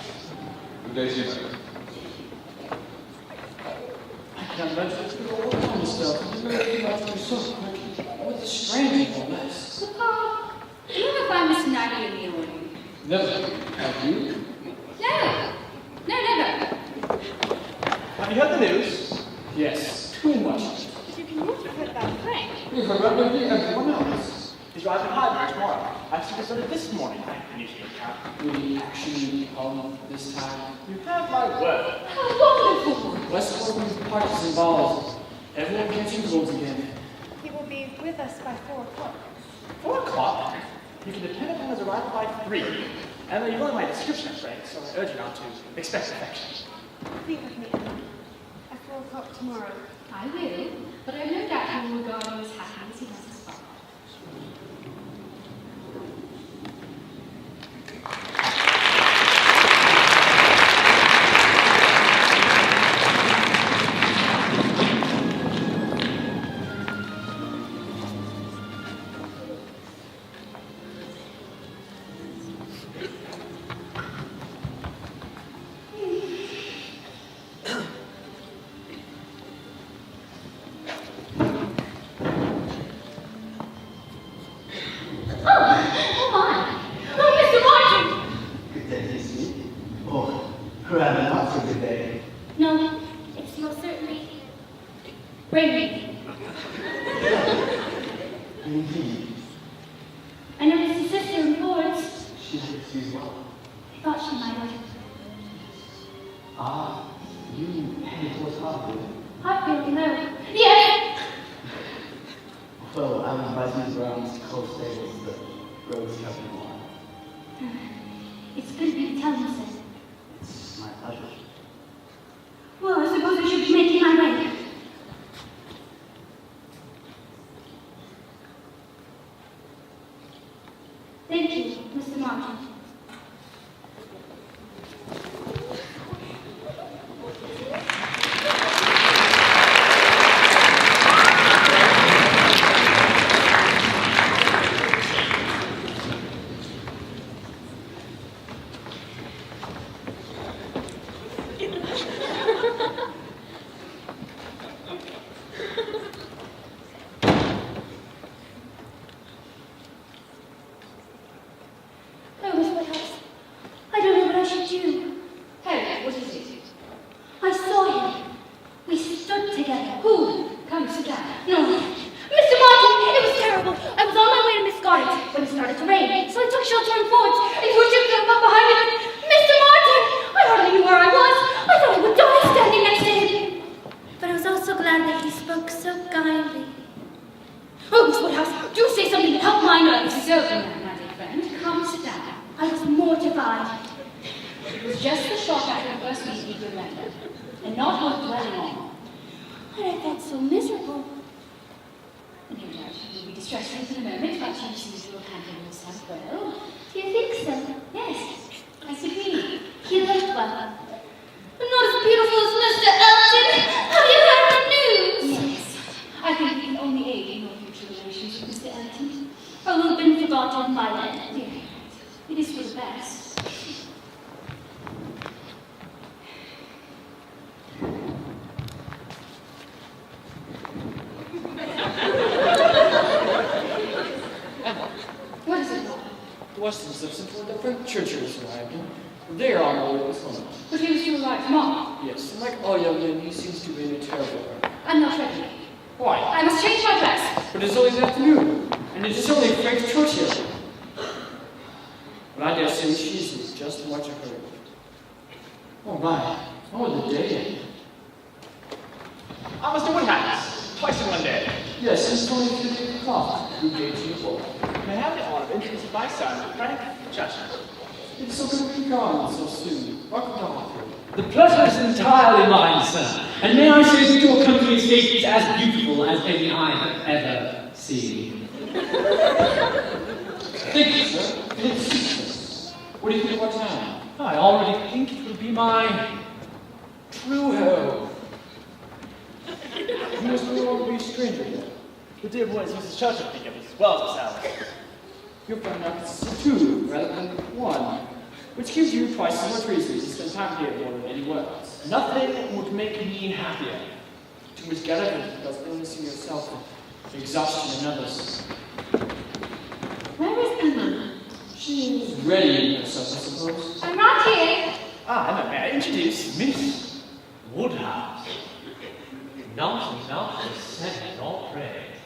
[SPEAKER 9] Good day to you, sir.
[SPEAKER 2] can't imagine it's going to all kind of stuff. It's really much to be so quick. With the strange and all this.
[SPEAKER 7] Papa, do you ever find Miss Naggy in the morning?
[SPEAKER 2] Never. Have you?
[SPEAKER 7] No. No, never.
[SPEAKER 1] Have you heard the news?
[SPEAKER 2] Yes. Too much.
[SPEAKER 8] You can not have heard about Frank.
[SPEAKER 2] We heard about maybe everyone else.
[SPEAKER 1] He's driving highway tomorrow. I've seen this this morning. I need to account.
[SPEAKER 2] We actually come this time.
[SPEAKER 1] You have my word.
[SPEAKER 7] How wonderful!
[SPEAKER 2] Westwood parties involved. Everyone gets involved again.
[SPEAKER 8] He will be with us by 4 o'clock.
[SPEAKER 1] 4 o'clock? You can depend upon his arrival by 3. And you know my description, Frank, so I urge you not to expect affection.
[SPEAKER 8] Think of me, Emma. At 4 o'clock tomorrow.
[SPEAKER 7] I will, but I have no doubt he will regard you as happy as he does his father. No, it's most certainly raining.
[SPEAKER 1] Indeed.
[SPEAKER 7] I noticed his sister in Florence.
[SPEAKER 1] She's well.
[SPEAKER 7] I thought she might have.
[SPEAKER 1] Ah, you headed towards Hartfield.
[SPEAKER 7] Hartfield, no. Yes!
[SPEAKER 1] Well, I'm by these rounds close stables, the roads covered one.
[SPEAKER 7] It's good of you to tell me so.
[SPEAKER 1] It's my pleasure.
[SPEAKER 7] Well, I suppose I should be making my way. Thank you, Mr. Martin.
[SPEAKER 11] The pleasure is entirely mine, sir. And may I say that your country estate is as beautiful as any I have ever seen.
[SPEAKER 2] Thank you, sir. It's what do you think about town?
[SPEAKER 11] I already think it will be my true home.
[SPEAKER 2] You must no longer be a stranger here.
[SPEAKER 1] The dear boy is Mrs. Churchill think of it as well as Sally.
[SPEAKER 2] Your friend now consists of 2 rather than 1, which gives you twice as much reason to spend time here more than anywhere else.
[SPEAKER 1] Nothing would make me happier.
[SPEAKER 2] To Miss Gallagher because illness in yourself and exhaustion in others.
[SPEAKER 8] Where is Emma?
[SPEAKER 2] She's readying herself, I suppose.
[SPEAKER 7] I'm right here.
[SPEAKER 11] Emma, may I introduce Miss Woodhouse? Not enough to send nor praise.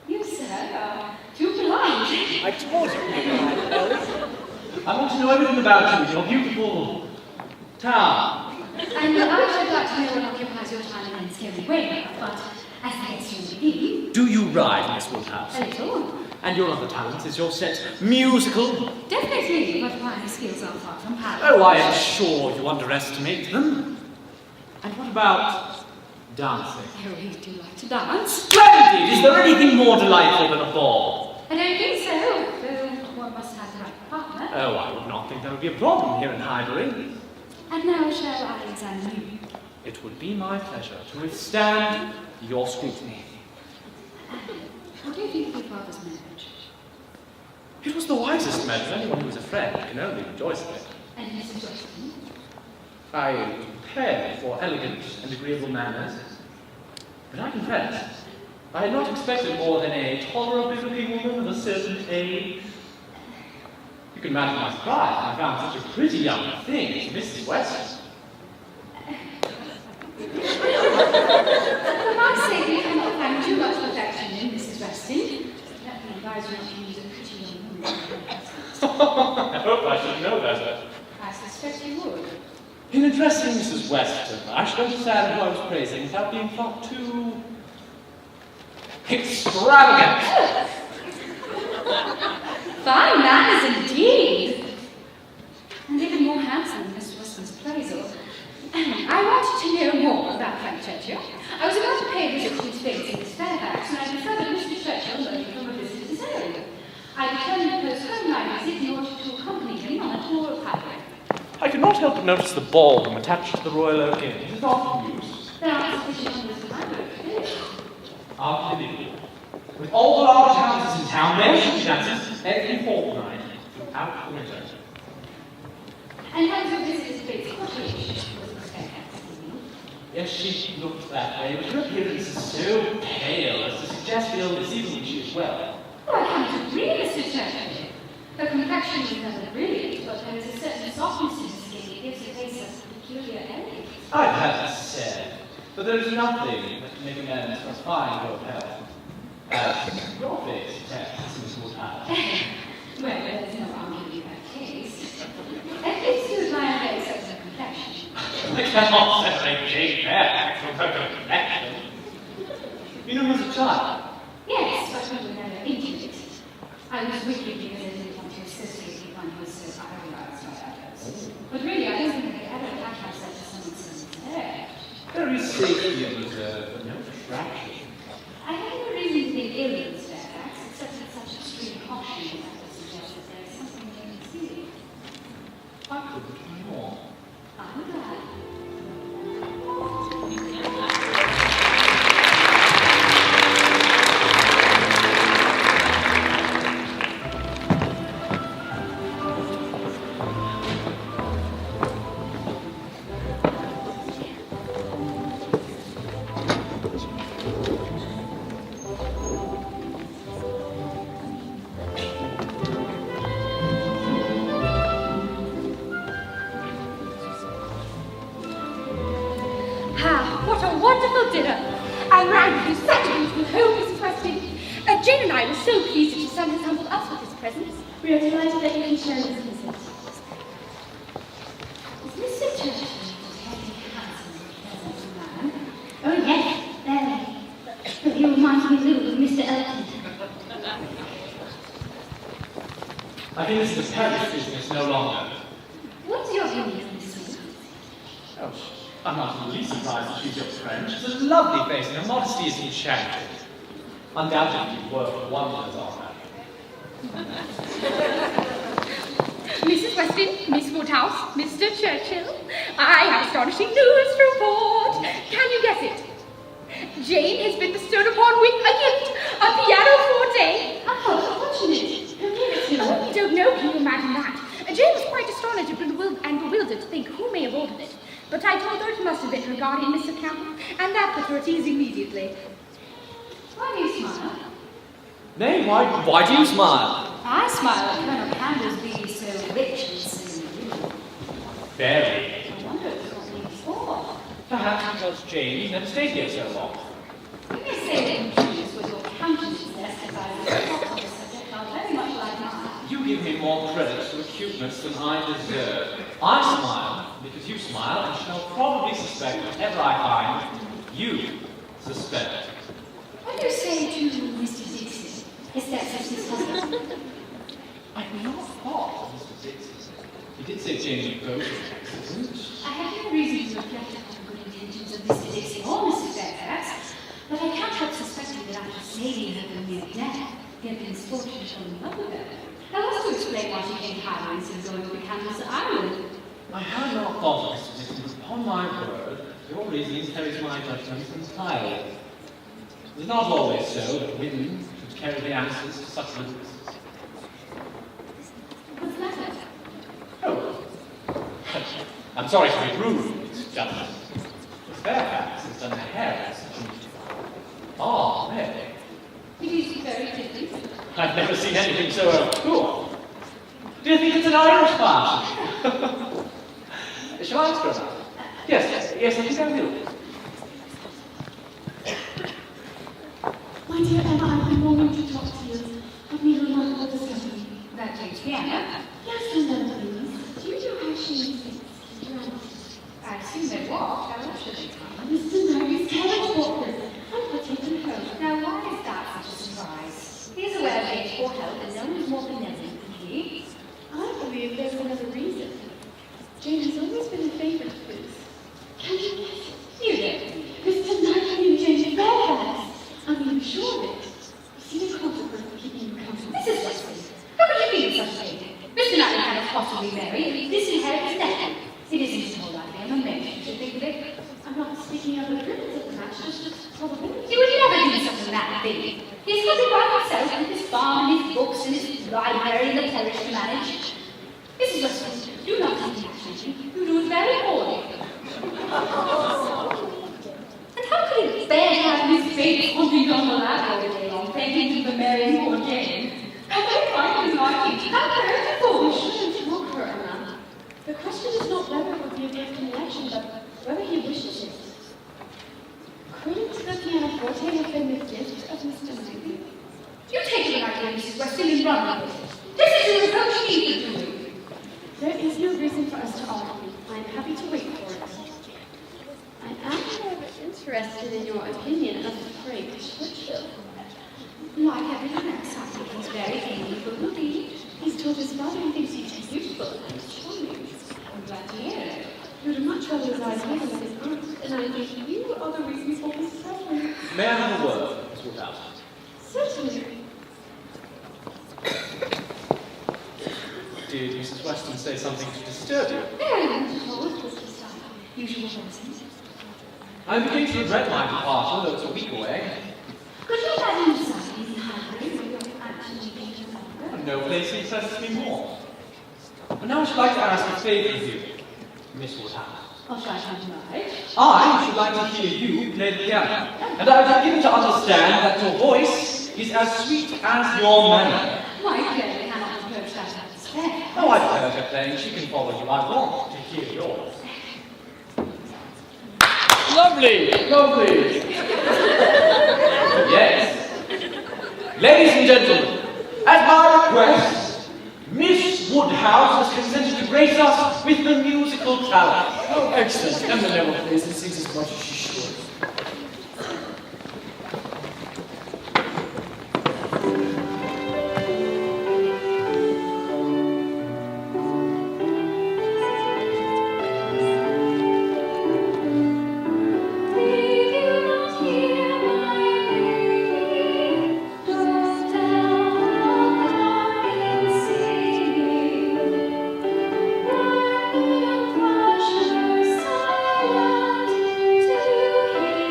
[SPEAKER 7] You, sir, are too polite.
[SPEAKER 11] I told you, I want to know everything about you, your beautiful town.
[SPEAKER 7] And I should like to know what occupies your time in Enniskerry Way, but as I soon begin.
[SPEAKER 11] Do you ride, Miss Woodhouse?
[SPEAKER 7] A little.
[SPEAKER 11] And your other talents, is your set musical?
[SPEAKER 7] Definitely, but my skills are far from high.
[SPEAKER 11] Oh, I am sure you underestimate them. And what about dancing?
[SPEAKER 7] Oh, you do like to dance?
[SPEAKER 11] Splendid! Is there anything more delightful than a ball?
[SPEAKER 7] I don't think so, though one must have the right partner.
[SPEAKER 11] Oh, I would not think there would be a problem here in Highbury.
[SPEAKER 7] And now shall I examine you?
[SPEAKER 11] It would be my pleasure to withstand your scrutiny.
[SPEAKER 7] What do you think of your father's marriage?
[SPEAKER 11] It was the wisest measure. Anyone who is a friend can only rejoice in it.
[SPEAKER 7] And Mrs. Weston?
[SPEAKER 11] I was prepared for elegant and agreeable manners, but I confess, I had not expected more than a tolerably looking woman of a certain age. You can imagine my surprise when I found such a pretty young thing as Mrs. Weston.
[SPEAKER 7] For my sake, you cannot find too much perfection in Mrs. Weston. Let me advise you not to use a pretty young woman.
[SPEAKER 11] I hope I should know better.
[SPEAKER 7] I suspect you would.
[SPEAKER 11] In addressing Mrs. Weston, I should understand who I was praising without being thought too extravagant.
[SPEAKER 7] Fine manners indeed. And even more handsome than Mr. Weston's appraisal. I wanted to know more about Frank Churchill. I was about to pay a visit to his place in Miss Fairfax, and I discovered Mr. Churchill learning from a visit to this area. I determined to postpone my visit in order to accompany him on a tour of Highbury.
[SPEAKER 11] I could not help but notice the ballroom attached to the Royal Oak Inn. It is often used.
[SPEAKER 7] There are sufficient numbers of Highbury.
[SPEAKER 11] Unbelievable. With all the large houses in town, there should be dances every fortnight throughout the winter.
[SPEAKER 7] And how was your visit to Bates Cottage? Was Miss Fairfax seeing?
[SPEAKER 11] Yes, she looked that way, but her appearance is so pale as to suggest illness even when she is well.
[SPEAKER 7] Oh, I can't agree, Mr. Churchill. Her complexion is never brilliant, but there is a certain softness in her skin that gives her face a peculiar elegance.
[SPEAKER 11] I've had that said, but there is nothing that can make a man so fine go of health as your face attests, Miss Woodhouse.
[SPEAKER 7] Well, there's no arguing that case. At least you admire very certain complexion.
[SPEAKER 11] I cannot separate Jane Fairfax from her complexion. You knew her as a child?
[SPEAKER 7] Yes, but we were never intimate. I was wicked because I didn't want to associate with one who was so idolized by others. But really, I don't think I could ever attach myself to someone so fair.
[SPEAKER 11] There is safety in reserve, but no attraction.
[SPEAKER 7] I have no reason to think ill of Miss Fairfax, except that such extreme caution that would suggest that there is something very concealed.
[SPEAKER 11] I couldn't agree more.
[SPEAKER 7] I'm glad.
[SPEAKER 10] What a wonderful dinner! I ran through such a beautiful home, Mrs. Weston. Jane and I were so pleased that your son has humbled us with his presence.
[SPEAKER 8] We are delighted that you can share this visit.
[SPEAKER 7] Is Mr. Churchill a very handsome and pleasant man? Oh, yes, very. But he reminds me a little of Mr. Elton.
[SPEAKER 11] I think this is a parish business no longer.
[SPEAKER 7] What's your opinion on this one?
[SPEAKER 11] Oh, I'm not in the least surprised that she's your friend. She's a lovely face and her modesty is enchanting. Undoubtedly worked wonders on her.
[SPEAKER 10] Mrs. Weston, Miss Woodhouse, Mr. Churchill, I have astonishing news to report. Can you guess it? Jane has been bestowed upon with a gift, a pianoforte.
[SPEAKER 8] Oh, fortunate. Who gave it to you?
[SPEAKER 10] Oh, we don't know, can you imagine that? Jane was quite astonished and bewildered to think who may have ordered it. But I told her it must have been her guardian, Mr. Campbell, and that put her at ease immediately.
[SPEAKER 3] Why do you smile?
[SPEAKER 11] Nay, why do you smile?
[SPEAKER 3] I smile at Colonel Campbell's being so rich and so new.
[SPEAKER 11] Very.
[SPEAKER 3] I wonder if it's what he's for.
[SPEAKER 11] Perhaps because James never stayed here so long.
[SPEAKER 3] You may say that Julius was your countenance testifies that the top of the subject are very much like mine.
[SPEAKER 11] You give me more credit for acuteness than I deserve. I smile because you smile and shall probably suspect whatever I find, you suspect.
[SPEAKER 3] What do you say to Mr. Dixon? His stepsister's husband?
[SPEAKER 11] I have not thought of Mr. Dixon. He did say James would go to an accident.
[SPEAKER 3] I have no reason to reflect upon the good intentions of Mr. Dixon or Mr. Fairfax, but I can't help suspecting that after saving her from near death, he had been misfortunate to fall in love with her. Now, what's to explain why she came highway instead of going with the Campbells to Ireland?
[SPEAKER 11] I had not thought of Mr. Dixon, but upon my word, your reasoning carries my judgment entirely. It is not always so that women should carry the answers to such riddles.
[SPEAKER 3] What's the matter?
[SPEAKER 11] Oh. I'm sorry to be rude, gentlemen. Miss Fairfax has done her hair in such a way.
[SPEAKER 3] It is very different.
[SPEAKER 11] I've never seen anything so cool. Do you think it's an Irish fashion? Shall I ask her about it? Yes, I think I will.
[SPEAKER 8] My dear Emma, I've been longing to talk to you. I've made a remarkable discovery.
[SPEAKER 3] That James piano?
[SPEAKER 8] Yes, Crandall, please. Do you know how she sings?
[SPEAKER 3] I assume they walk. How else should they come?
[SPEAKER 8] Mr. Mary's carriage walked this. I'm not taking home.
[SPEAKER 3] Now, why is that such a surprise? He is aware of James' poor health, and no one is more benevolent than he.
[SPEAKER 8] I believe there's another reason. Jane has always been a favorite of his. Can you guess it?
[SPEAKER 3] You don't.
[SPEAKER 8] Mr. Knightley and Jane Fairfax. I mean, sure of it. You see the consequence of keeping you company.
[SPEAKER 3] Mrs. Weston, how could you mean such a thing? Mr. Knightley cannot possibly marry. This inherits nephew. It isn't more likely MMHS should think of it.
[SPEAKER 8] I'm not speaking of the goodness of the match, just a probability.
[SPEAKER 3] He would never do something that big. He's got it by himself with his farm and his books and his library and the parish to manage. Mrs. Weston, do not take the action. You do it very poorly. And how could it bear to have Miss Bates hunting on the lad all day long, thinking to the Mary poor Jane? How can I find his market? How hurtful!
[SPEAKER 8] You shouldn't mock her, Emma. The question is not whether it would be a gift in election, but whether he wishes it. Couldn't the pianoforte have been the gift of Mr. Knightley?
[SPEAKER 3] You take it an idea, Mrs. Weston, and run with it. This is a reproach me for doing.
[SPEAKER 8] There is no reason for us to argue. I am happy to wait for it. I am, however, interested in your opinion of Frank Churchill.
[SPEAKER 3] Like everyone else, I think he's very amiable indeed.
[SPEAKER 8] He's told his father he thinks he's beautiful and charming.
[SPEAKER 3] I'm glad to hear it.
[SPEAKER 8] You'd have much rather his eyes with him than his aunt, and I think you are the reason for his suffering.
[SPEAKER 11] May I have a word, Miss Woodhouse?
[SPEAKER 8] Certainly.
[SPEAKER 11] Did Mrs. Weston say something to disturb you?
[SPEAKER 3] No, not at all. It was just our usual nonsense.
[SPEAKER 11] I'm beginning to regret my departure, though it's a week away.
[SPEAKER 3] Could you let me inside in the library where you're actually being remembered?
[SPEAKER 11] No place interests me more. But now I should like to ask a favour of you, Miss Woodhouse.
[SPEAKER 3] What shall I come tonight?
[SPEAKER 11] I should like to hear you play the piano, and I would give you to understand that your voice is as sweet as your manner.
[SPEAKER 3] My clearly cannot approach that out of despair.
[SPEAKER 11] Oh, I've heard her playing. She can follow you. I want to hear yours. Lovely, lovely. Yes. Ladies and gentlemen, at my request, Miss Woodhouse has consented to grace us with the musical talent.
[SPEAKER 2] Oh, excellent. Emma never plays and sings as much as she should.
[SPEAKER 7] To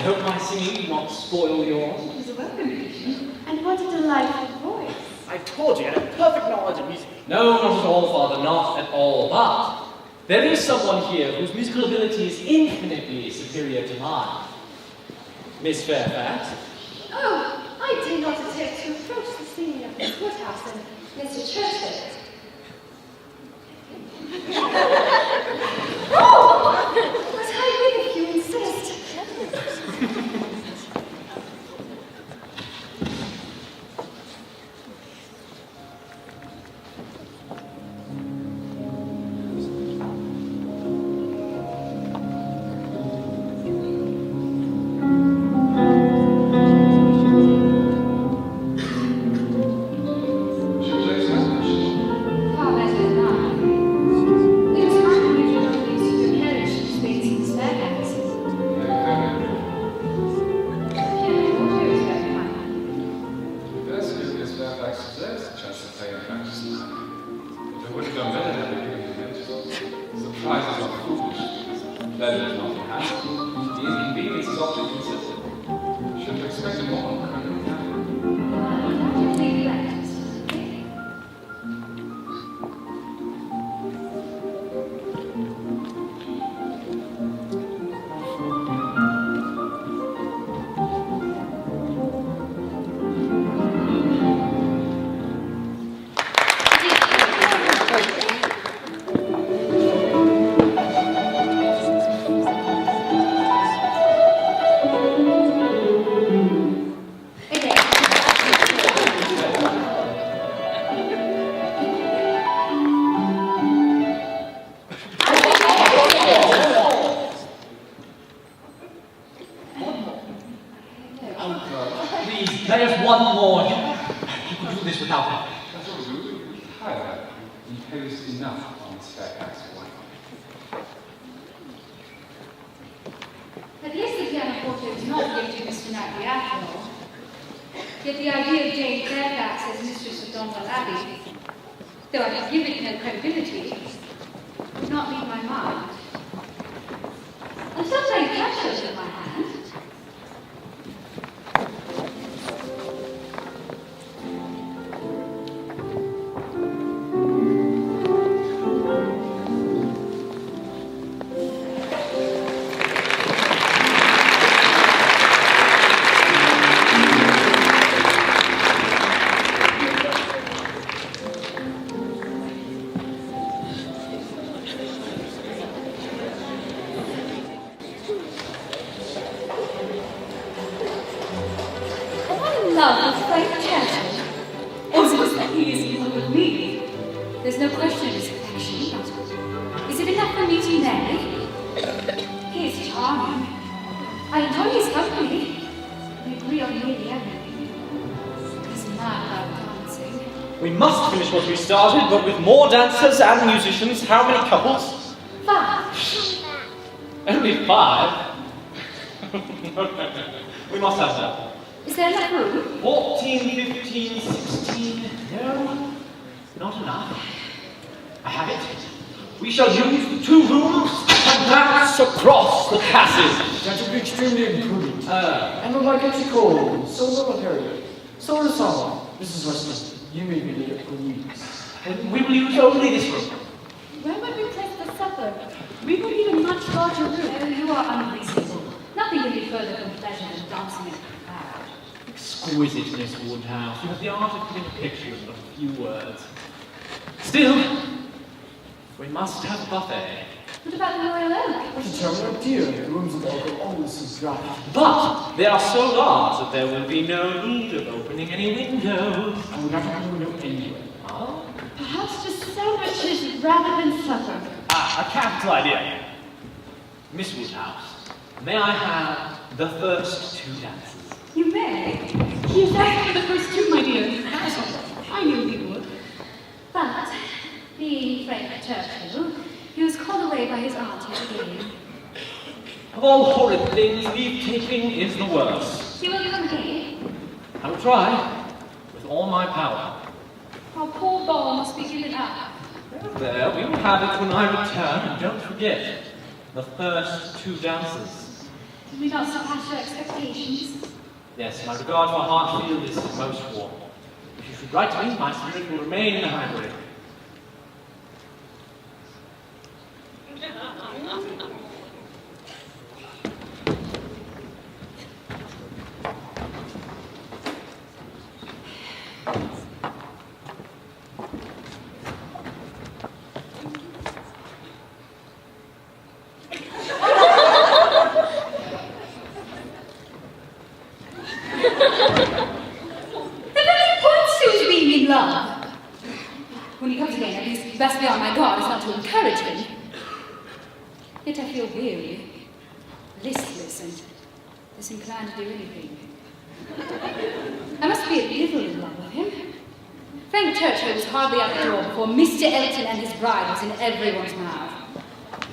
[SPEAKER 11] I hope my singing will not spoil yours.
[SPEAKER 8] It was a welcome addition. And what a delightful voice.
[SPEAKER 6] I told you, I had a perfect knowledge of music.
[SPEAKER 11] No, not at all, Father, not at all. But there is someone here whose musical ability is infinitely superior to mine. Miss Fairfax.
[SPEAKER 8] Oh, I dare not attempt to approach the singing of Miss Woodhouse and Mr. Churchill. Oh! But I will if you insist.
[SPEAKER 6] Started, but with more dancers and musicians. How many couples?
[SPEAKER 8] 5.
[SPEAKER 11] Only 5? We must have that.
[SPEAKER 8] Is there enough room?
[SPEAKER 11] 14, 15, 16. No, not enough. I have it. We shall use the 2 rooms and dance across the passes.
[SPEAKER 2] That would be extremely imprudent. And would like it to call so military. So does someone. Mrs. Weston, you may be late for weeks.
[SPEAKER 11] And we will use only this room.
[SPEAKER 8] Where would we place the supper? We will need a much larger room.
[SPEAKER 3] Oh, you are unreasonable. Nothing can be further from pleasure than dancing in a crowd.
[SPEAKER 11] Exquisite, Miss Woodhouse. You have the art of putting pictures in a few words. Still, we must have a buffet.
[SPEAKER 8] What about the Royal Oak?
[SPEAKER 2] What a terrible idea. The rooms of all are always so dry.
[SPEAKER 11] But they are so large that there will be no need of opening any windows.
[SPEAKER 2] I would not have a window anyway.
[SPEAKER 11] Oh?
[SPEAKER 8] Perhaps just sandwiches rather than supper.
[SPEAKER 11] Ah, a capital idea. Miss Woodhouse, may I have the first 2 dances?
[SPEAKER 8] You may. He is asked for the first 2, my dear. I knew he would.
[SPEAKER 3] But, being Frank Churchill, he was called away by his auntie again.
[SPEAKER 11] Of all horrid things, leave-taking is the worst.
[SPEAKER 3] You will come here.
[SPEAKER 11] I will try, with all my power.
[SPEAKER 3] Our poor ball must be given up.
[SPEAKER 11] There, we will have it when I return, and don't forget, the first 2 dances.
[SPEAKER 7] Did we not surpass your expectations?
[SPEAKER 11] Yes, my regard for Hartfield is most warm. If you should write to me, my spirit will remain in the Highbury.
[SPEAKER 3] When he comes again, at least best be on my guard is not to encourage him. Yet I feel weary, listless, and disinclined to do anything. I must be a little in love with him. Frank Churchill was hardly out the door before Mr. Elton and his bride was in everyone's mouth.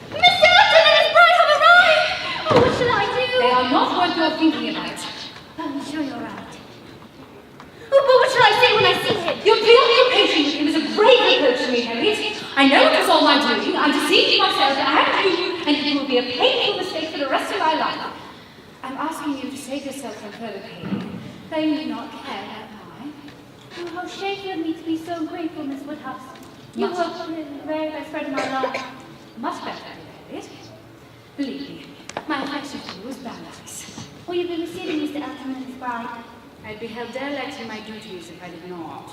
[SPEAKER 7] Mr. Elton and his bride have arrived! Oh, what shall I do?
[SPEAKER 3] They are not worth your thinking about.
[SPEAKER 7] I'm sure you're right. Oh, but what shall I say when I see him?
[SPEAKER 3] Your preoccupation with him is a great reproach to me, Harriet. I know it was all my doing. I deceived myself and you, and it will be a painful mistake for the rest of my life. I'm asking you to save yourself from further pain, though you do not care that mine.
[SPEAKER 7] Oh, how shameful of me to be so grateful, Miss Woodhouse. You were the very best friend of my life.
[SPEAKER 3] Much better, Harriet. Believe me, my affection for you was boundless.
[SPEAKER 7] Will you be receiving Mr. Elton and his bride?
[SPEAKER 3] I'd be held derelict in my duties if I did not.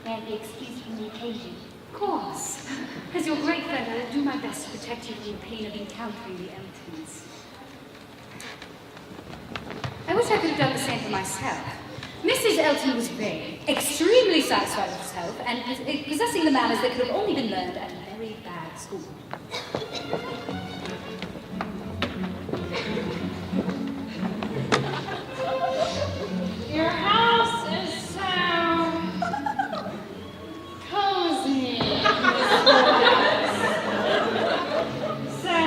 [SPEAKER 7] May I be excused from the occasion?
[SPEAKER 3] Of course. As your great friend, I will do my best to protect you from the pain of encountering the Eltons. I wish I could have done the same for myself. Mrs. Elton was vain, extremely satisfied with herself, and possessing the manners that could have only been learned at a very bad school.
[SPEAKER 8] Your house is so cozy, so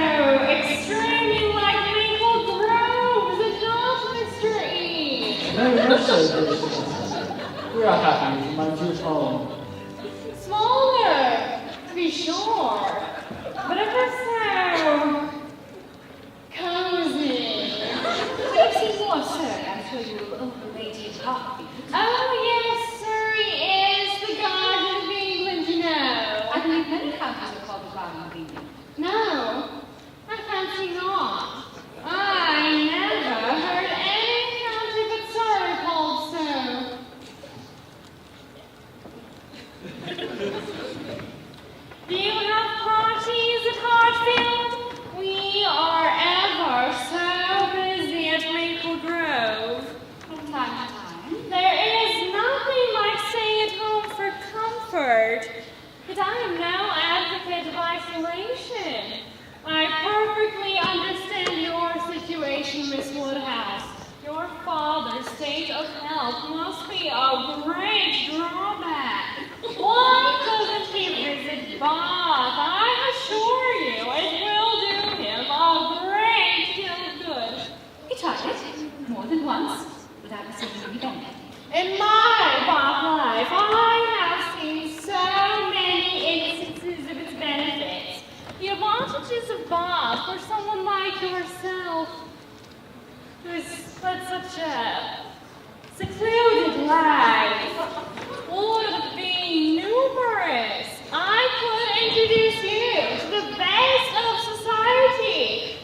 [SPEAKER 8] extremely like Maple Grove, is it not, Mr. E?
[SPEAKER 2] No, not so, Mr. We are happy in my Jewish home.
[SPEAKER 8] Smaller, to be sure, but ever so cozy.
[SPEAKER 3] We've seen more, sir. I'm sure you will overrate his heartbeat.
[SPEAKER 8] Oh, yes, Surrey is the Garden of England, you know.
[SPEAKER 3] I believe many counties are called the Garden of England.
[SPEAKER 8] No, I fancy not. I never heard any county but Surrey called so. Do you have parties at Hartfield? We are ever so busy at Maple Grove.
[SPEAKER 3] From time to time.
[SPEAKER 8] There is nothing like staying at home for comfort. But I am no advocate of isolation. I perfectly understand your situation, Miss Woodhouse. Your father's state of health must be a great drawback. Why doesn't he visit Bath? I assure you, it will do him a great deal of good.
[SPEAKER 3] He tried it more than once without receiving any benefit.
[SPEAKER 8] In my Bath life, I have seen so many instances of its benefits. The advantages of Bath for someone like yourself who's led such a secluded life would be numerous. I could introduce you to the best of society.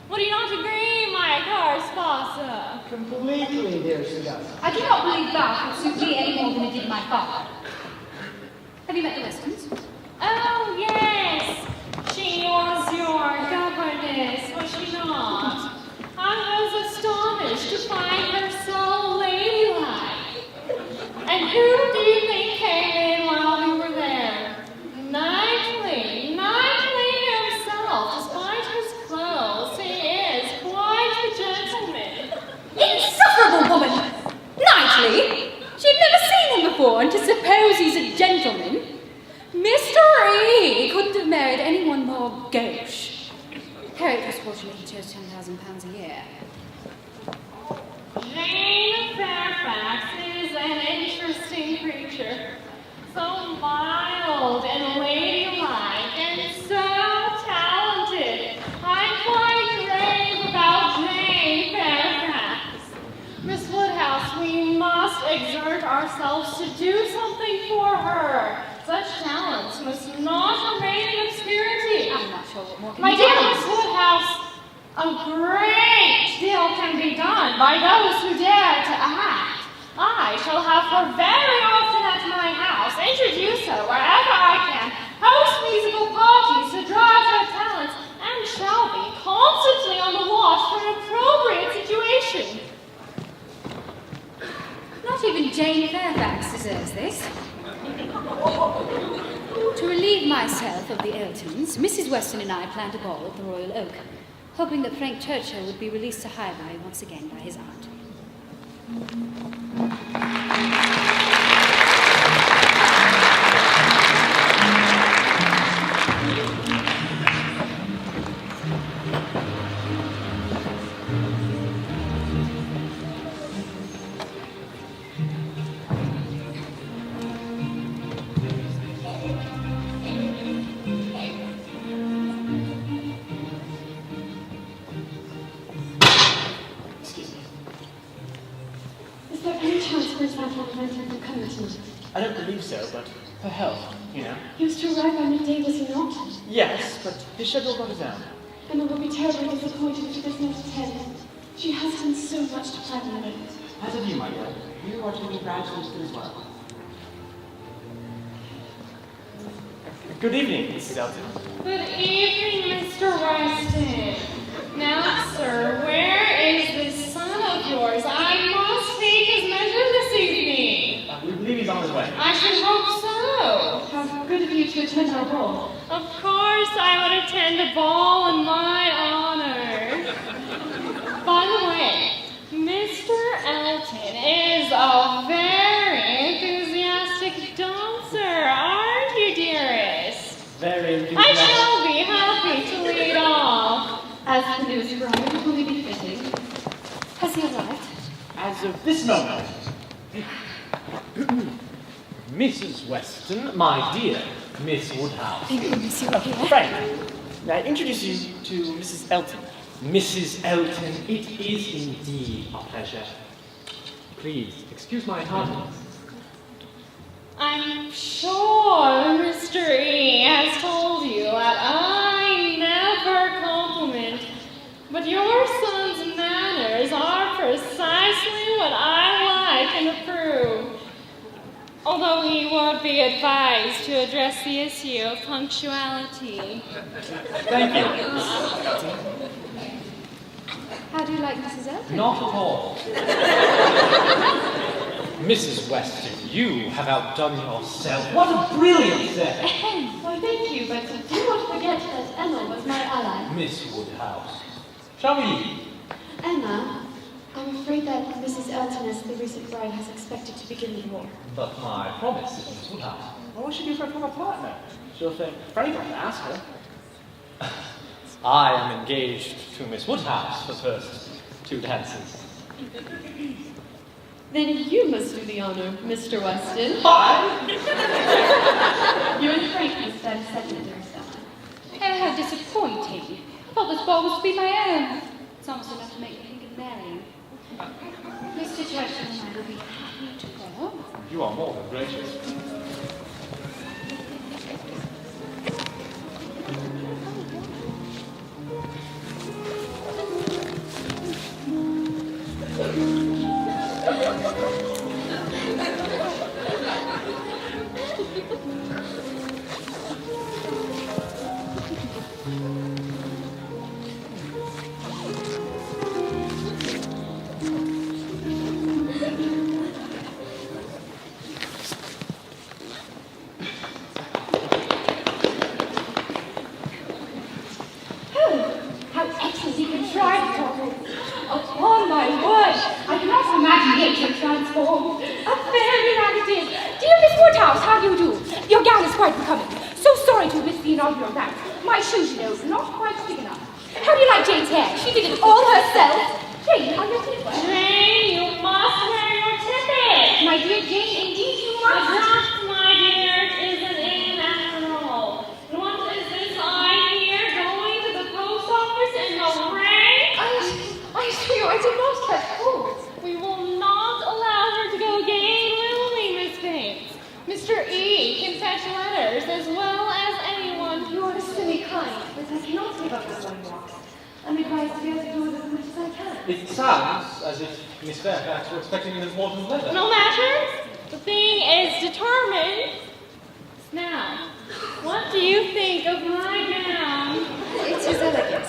[SPEAKER 8] Would you not agree, my car sponsor?
[SPEAKER 1] Completely, dear Siddhartha.
[SPEAKER 3] I do not believe Bath would suit me any more than it did my father. Have you met the Westons?
[SPEAKER 8] Oh, yes. She was your governess, was she not? I was astonished to find her so ladylike. And who do you think came in while we were there? Knightley himself, despite his clothes, he is quite the gentleman.
[SPEAKER 3] Insufferable woman! Knightley! She'd never seen him before, and to suppose he's a gentleman. Mr. E couldn't have married anyone more gauche. Harriet was fortunate he chose £10,000 a year.
[SPEAKER 8] Jane Fairfax is an interesting creature. So mild and ladylike and so talented. I'm quite rave about Jane. ourselves to do something for her. Such talents must not remain in obscurity.
[SPEAKER 3] I'm not sure what more can
[SPEAKER 8] My
[SPEAKER 3] be
[SPEAKER 8] dear
[SPEAKER 3] done.
[SPEAKER 8] Miss Woodhouse, a great deal can be done by those who dare to act. I shall have her very often at my house, introduce her wherever I can, host musical parties to drive her talents, and shall be constantly on the watch for an appropriate situation.
[SPEAKER 3] Not even Jane Fairfax deserves this. To relieve myself of the Eltons, Mrs. Weston and I planned a ball at the Royal Oak, hoping that Frank Churchill would be released to Highbury once again by his aunt.
[SPEAKER 12] Is there any chance for his from coming tonight?
[SPEAKER 6] I don't believe so, but her health, you know.
[SPEAKER 12] He was to arrive by midday, was he not?
[SPEAKER 6] Yes, but his schedule got his own.
[SPEAKER 12] Emma will be terribly disappointed if he does not attend. She has done so much to plan the event.
[SPEAKER 6] As of you, my dear, you are to be congratulated as well. Good evening, Mrs. Elton.
[SPEAKER 8] Good evening, Mr. Weston. Now, sir, where is this son of yours? I must take his measure this evening.
[SPEAKER 6] We believe he's on his way.
[SPEAKER 8] I should hope so.
[SPEAKER 12] How good of you to attend our ball.
[SPEAKER 8] Of course I would attend a ball in my honor. By the way, Mr. Elton is a very enthusiastic dancer, aren't you, dearest?
[SPEAKER 6] Very
[SPEAKER 8] I
[SPEAKER 6] enthusiastic.
[SPEAKER 8] shall be happy to lead off.
[SPEAKER 12] As the news bride, it will be fitting.
[SPEAKER 3] Has he arrived?
[SPEAKER 6] As of this moment.
[SPEAKER 13] Mrs. Weston, my dear Miss Woodhouse.
[SPEAKER 3] Thank goodness you are here.
[SPEAKER 6] Frank, may I introduce you to Mrs. Elton?
[SPEAKER 13] Mrs. Elton, it is indeed a pleasure. Please, excuse my tardiness.
[SPEAKER 8] I'm sure Mr. E has told you that I never compliment, but your son's manners are precisely what I like and approve. Although he would be advised to address the issue of punctuality.
[SPEAKER 6] Thank you, Mrs. Elton.
[SPEAKER 3] How do you like Mrs. Elton?
[SPEAKER 13] Not at all. Mrs. Weston, you have outdone yourself. What a brilliant set!
[SPEAKER 12] Why, thank you, but do not forget that Emma was my ally.
[SPEAKER 13] Miss Woodhouse. Shall we leave?
[SPEAKER 12] Emma, I'm afraid that Mrs. Elton, as the recent bride, has expected to begin the war.
[SPEAKER 13] But my promise, Miss Woodhouse.
[SPEAKER 6] What should you do for a partner? She'll think, Frank, I ask her.
[SPEAKER 13] I am engaged to Miss Woodhouse for the first 2 dances.
[SPEAKER 12] Then you must do the honor, Mr. Weston.
[SPEAKER 6] I?
[SPEAKER 12] You and Frank must stand second or something.
[SPEAKER 3] How disappointing. I thought this ball was to be my own. It's almost enough to make me think of marrying. Mr. Churchill and I will be happy to go.
[SPEAKER 13] You are more than gracious.
[SPEAKER 10] How excellent he contrived to talk. Upon my word, I cannot imagine nature transformed. A fairy that it is. Dear Miss Woodhouse, how do you do? Your gown is quite becoming. So sorry to miss the inaugural dance. My shoes, you know, not quite big enough. How do you like Jane's hair? She did it all herself. Jane, are your teeth wet?
[SPEAKER 8] Jane, you must wear your tippet.
[SPEAKER 10] My dear Jane, indeed you
[SPEAKER 8] The
[SPEAKER 10] must.
[SPEAKER 8] dress, my dear, isn't in after all. And what is this I hear going to the post office in the rain?
[SPEAKER 10] I assure you, I did not catch cold.
[SPEAKER 8] We will not allow her to go gay and will we,
[SPEAKER 12] I cannot give up this long walk. I'm advised to be able to do it as much as I can.
[SPEAKER 13] It sounds as if Miss Fairfax were expecting an important letter.
[SPEAKER 8] No matter. The thing is determined. Now, what do you think of my gown?
[SPEAKER 12] It is elegant.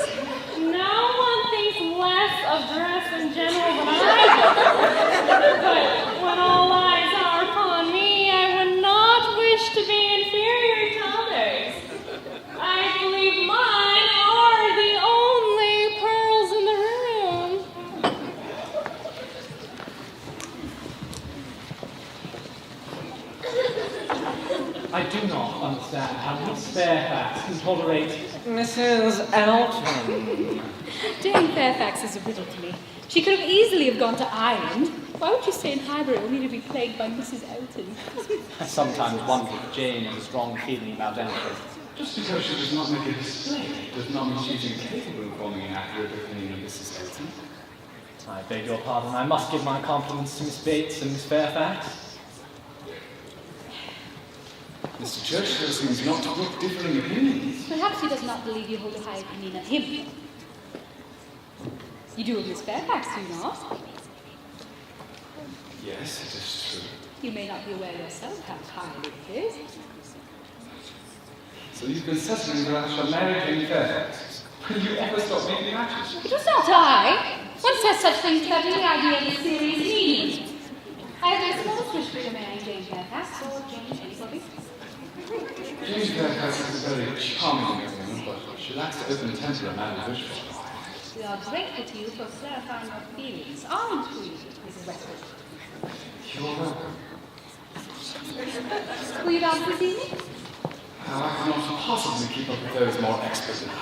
[SPEAKER 8] No one thinks less of dress in general than I do. But when all eyes are upon me, I would not wish to be inferior to others. I believe mine are the only pearls in the room.
[SPEAKER 13] I do not understand how Miss Fairfax can tolerate
[SPEAKER 6] Mrs. Elton.
[SPEAKER 3] Dame Fairfax is a riddle to me. She could have easily have gone to Ireland. Why would you stay in Highbury only to be plagued by Mrs. Elton?
[SPEAKER 11] I sometimes wonder if Jane has a strong feeling about anything.
[SPEAKER 9] Just because she does not make a display does not mean she's incapable of forming an accurate opinion of Mrs. Elton.
[SPEAKER 11] I beg your pardon, I must give my compliments to Miss Bates and Miss Fairfax.
[SPEAKER 9] Mr. Churchill seems not to have differing opinions.
[SPEAKER 3] Perhaps he does not believe you hold a high opinion of him. You do of Miss Fairfax, do you not?
[SPEAKER 9] Yes, it is true.
[SPEAKER 3] You may not be aware yourself how highly it is.
[SPEAKER 9] So you've been settling that I shall marry Jane Fairfax. Will you ever stop making matches?
[SPEAKER 3] It was not I. One says such things without any idea of the serious meaning. I have no smallest wish for marrying Jane Fairfax or Jane anybody.
[SPEAKER 9] Jane Fairfax is a very charming young woman, but she lacks the open temper a man would wish for.
[SPEAKER 3] We are grateful to you for clarifying your feelings, aren't we, Mrs. Westwood?
[SPEAKER 9] You're welcome.
[SPEAKER 3] Will you dance this evening?
[SPEAKER 9] I cannot possibly keep up with those more expert than I.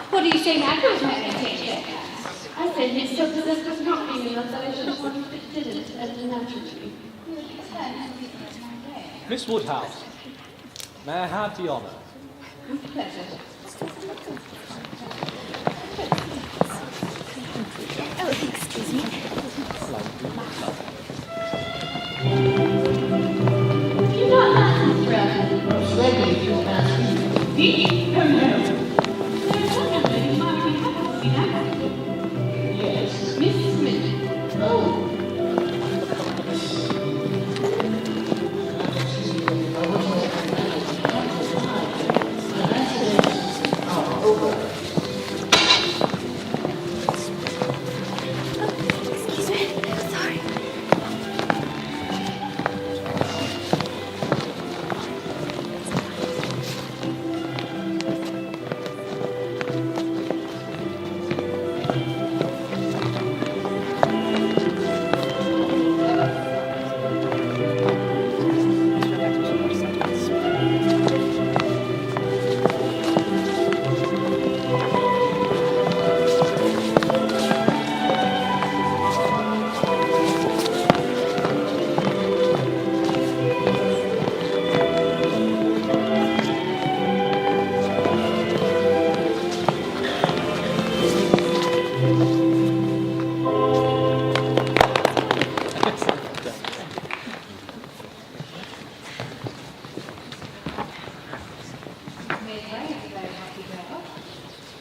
[SPEAKER 3] What do you say now to marrying Jane Fairfax?
[SPEAKER 12] I said he's so possessed with not being enough that I should want if it didn't, and naturally.
[SPEAKER 11] Miss Woodhouse, may I have the honour?
[SPEAKER 3] With pleasure. Oh, excuse me.
[SPEAKER 7] You got that, Fred?
[SPEAKER 1] Most likely you ask me.
[SPEAKER 7] Did you? Oh, no. There's one young lady who might be happy to see that.
[SPEAKER 1] Yes.
[SPEAKER 7] Miss Smith.
[SPEAKER 1] Oh.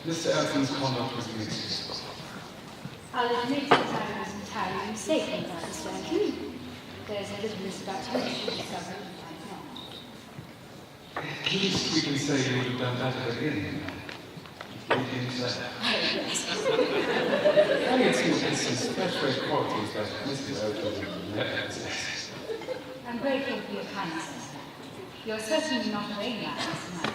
[SPEAKER 9] Mr. Elton's conduct was inexcusable.
[SPEAKER 3] I'll admit that I was entirely mistaken about this Frankie. There's a littleness about you that you discovered and
[SPEAKER 9] At least we can say you would have done better again. What do you say? Elliot seems to possess fresh rate qualities that Mr. Elton never possessed.
[SPEAKER 3] I'm grateful for your kindness. You're certainly not a vain man, Mr. Knight.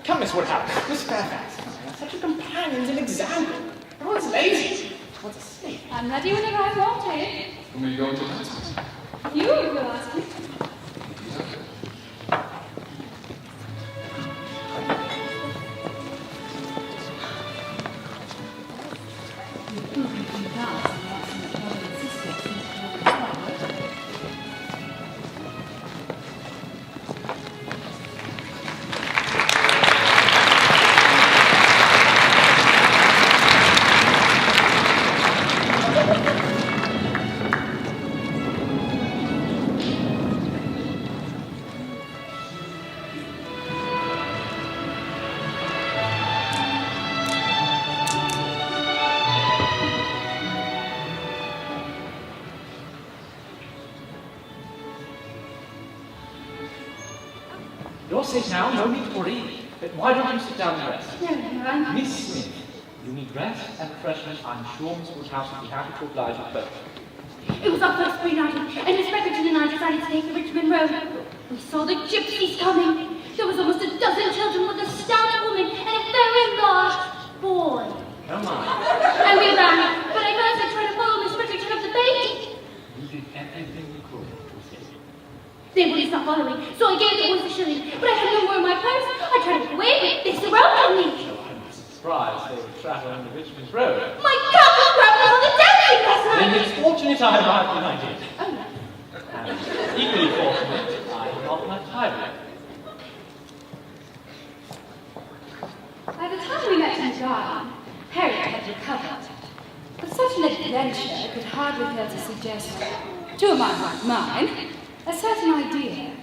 [SPEAKER 6] Come, Miss Woodhouse. Miss Fairfax. Such a companion's an example. Everyone's lazy. Everyone's asleep.
[SPEAKER 3] I'm ready whenever I want it.
[SPEAKER 9] When are you going to dance?
[SPEAKER 3] You will ask me.
[SPEAKER 11] sit now, no need to worry. Why don't you sit down and rest?
[SPEAKER 10] No,
[SPEAKER 11] Miss Smith, you need rest and refreshment. I'm sure Miss Woodhouse would be happy to oblige with both.
[SPEAKER 7] It was our first spring outing, and Miss Beckerton and I decided to take the Richmond Road. We saw the gypsies coming. There was almost a dozen children with a stout woman and a very large boy.
[SPEAKER 11] Come on.
[SPEAKER 7] And we ran, but I managed to try to follow Miss Beckerton up the bank.
[SPEAKER 11] You did everything you could to escape.
[SPEAKER 7] They wouldn't stop following, so I gave the boys a shilling, but I had no more in my purse. I tried to get away, but they surrounded me.
[SPEAKER 11] So I'm surprised they would travel on the Richmond Road.
[SPEAKER 7] My cup was grabbed on the dancing last night.
[SPEAKER 11] Then it's fortunate I arrived when I did.
[SPEAKER 7] Oh, no.
[SPEAKER 11] And equally fortunate, I had not my tie.
[SPEAKER 3] By the time we met in the garden, Harriet had recovered. But such an adventure could hardly fail to suggest, to a mind like mine, a certain idea.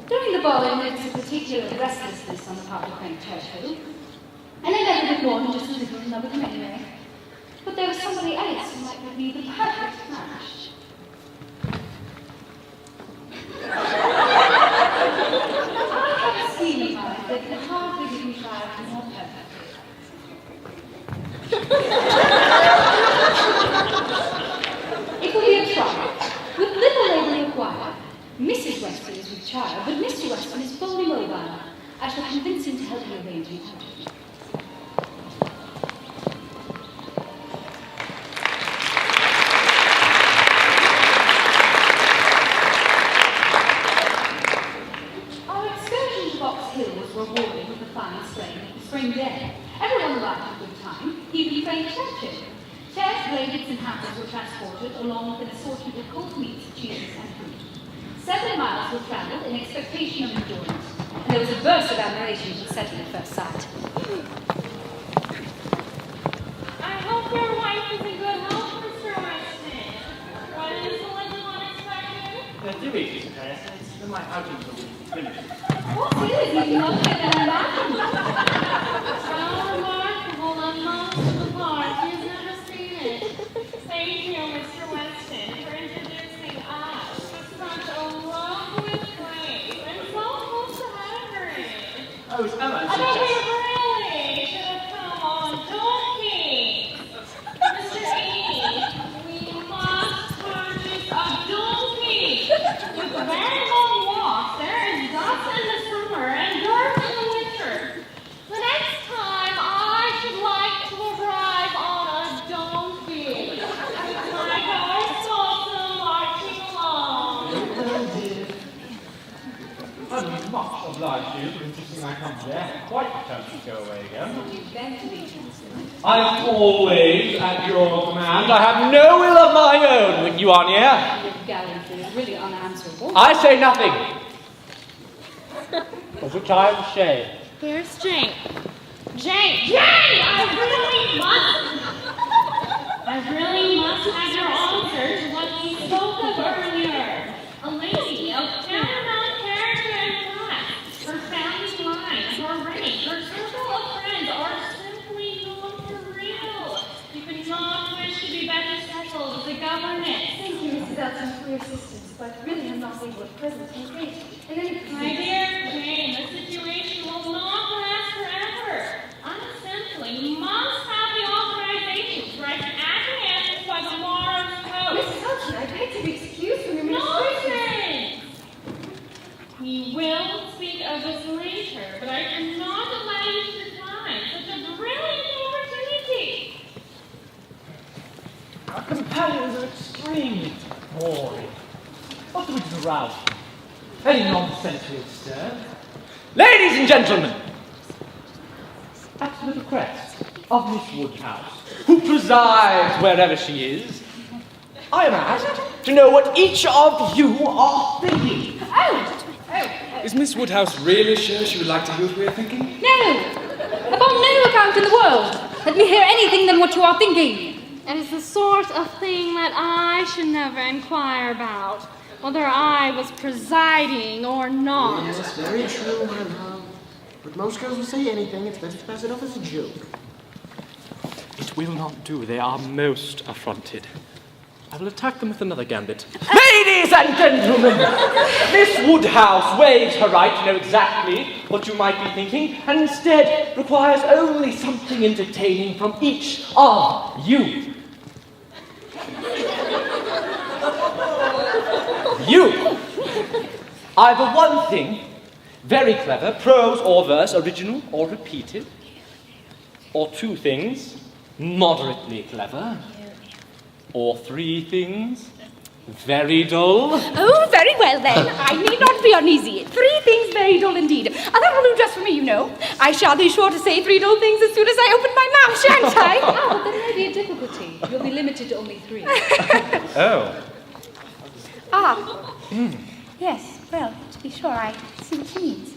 [SPEAKER 3] During the ball, I noticed a particular restlessness on the part of Frank Churchill, and I never did more than just a little in love with him anyway. But there was somebody else who might give me the perfect match. I have a scheme in mind that could hardly be contrived more perfectly. It will be a trial, with little labour required. Mrs. Weston is with child, but Mr. Weston is fully mobile. I shall convince him to help me arrange an outing. Our excursion to Box Hill was rewarded with a fine spring day. Everyone arrived at a good time, even Frank Churchill. Chairs, blankets, and hampers were transported along with an assortment of cold meats, cheeses, and fruit. 7 miles were travelled in expectation of enjoyment, and there was a burst of admiration for setting at first sight.
[SPEAKER 8] I hope your wife is in good health, Mr. Weston. What is the little unexpected?
[SPEAKER 11] Do it, Mr. Harris. It's my outing for the finished.
[SPEAKER 3] What is it? You love it and imagined.
[SPEAKER 8] How remarkable and most of the part. You've never seen it. Thank you, Mr. Weston, for introducing us to such a lovely place and so close to heaven.
[SPEAKER 11] Oh, it's Emma.
[SPEAKER 8] I bet we really should have come on donkeys. Mr. E, we must purchase a donkey. With very long walks, there is dust in the summer and dirt in the winter. The next time I should like to arrive on a donkey. Like our salsa marching along.
[SPEAKER 11] I'm much obliged to you for insisting I come there. Quite determined to go away again. I'm always at your command. I have no will of my own when you are near.
[SPEAKER 3] Your gallantry is really unanswerable.
[SPEAKER 11] I say nothing. Of which I am ashamed.
[SPEAKER 8] Here's Jane. Jane! I really must have your answer to what we spoke of earlier. A lady of paramount character and class. Her family line, her rank, her circle of friends are simply not for real. You could not wish to be better settled as a governess.
[SPEAKER 12] Thank you, Mrs. Elton, for your assistance, but really I'm not able at present to engage in any
[SPEAKER 8] My dear Jane, the situation will not last forever. I simply must have the authorization to write an acquiescence by tomorrow's post.
[SPEAKER 12] Mrs. Elton, I beg to be excused from your ministration.
[SPEAKER 8] Nonsense! We will speak of this later, but I cannot allow you to decline such a brilliant opportunity.
[SPEAKER 13] Our companions are extremely boring. What do we do around? Any nonsense we observe? Ladies and gentlemen, at the request of Miss Woodhouse, who presides wherever she is, I am asked to know what each of you are thinking.
[SPEAKER 9] Is Miss Woodhouse really sure she would like to hear what we are thinking?
[SPEAKER 3] No! Upon no account in the world! Let me hear anything than what you are thinking.
[SPEAKER 8] It is the sort of thing that I should never inquire about, whether I was presiding or not.
[SPEAKER 1] Yes, very true, my love. But most girls will say anything. It's better to pass it off as a joke.
[SPEAKER 13] It will not do. They are most affronted. I will attack them with another gambit. Ladies and gentlemen, Miss Woodhouse waives her right to know exactly what you might be thinking, and instead requires only something entertaining from each of you. You! Either one thing, very clever, prose or verse, original or repeated, or two things, moderately clever, or three things, very dull.
[SPEAKER 10] Oh, very well then. I need not be uneasy. 3 things very dull indeed. That will do just for me, you know. I shall be sure to say 3 dull things as soon as I open my mouth, shan't I?
[SPEAKER 3] Oh, but there may be a difficulty. You'll be limited to only 3.
[SPEAKER 13] Oh.
[SPEAKER 10] Yes, well, to be sure, I see what she means.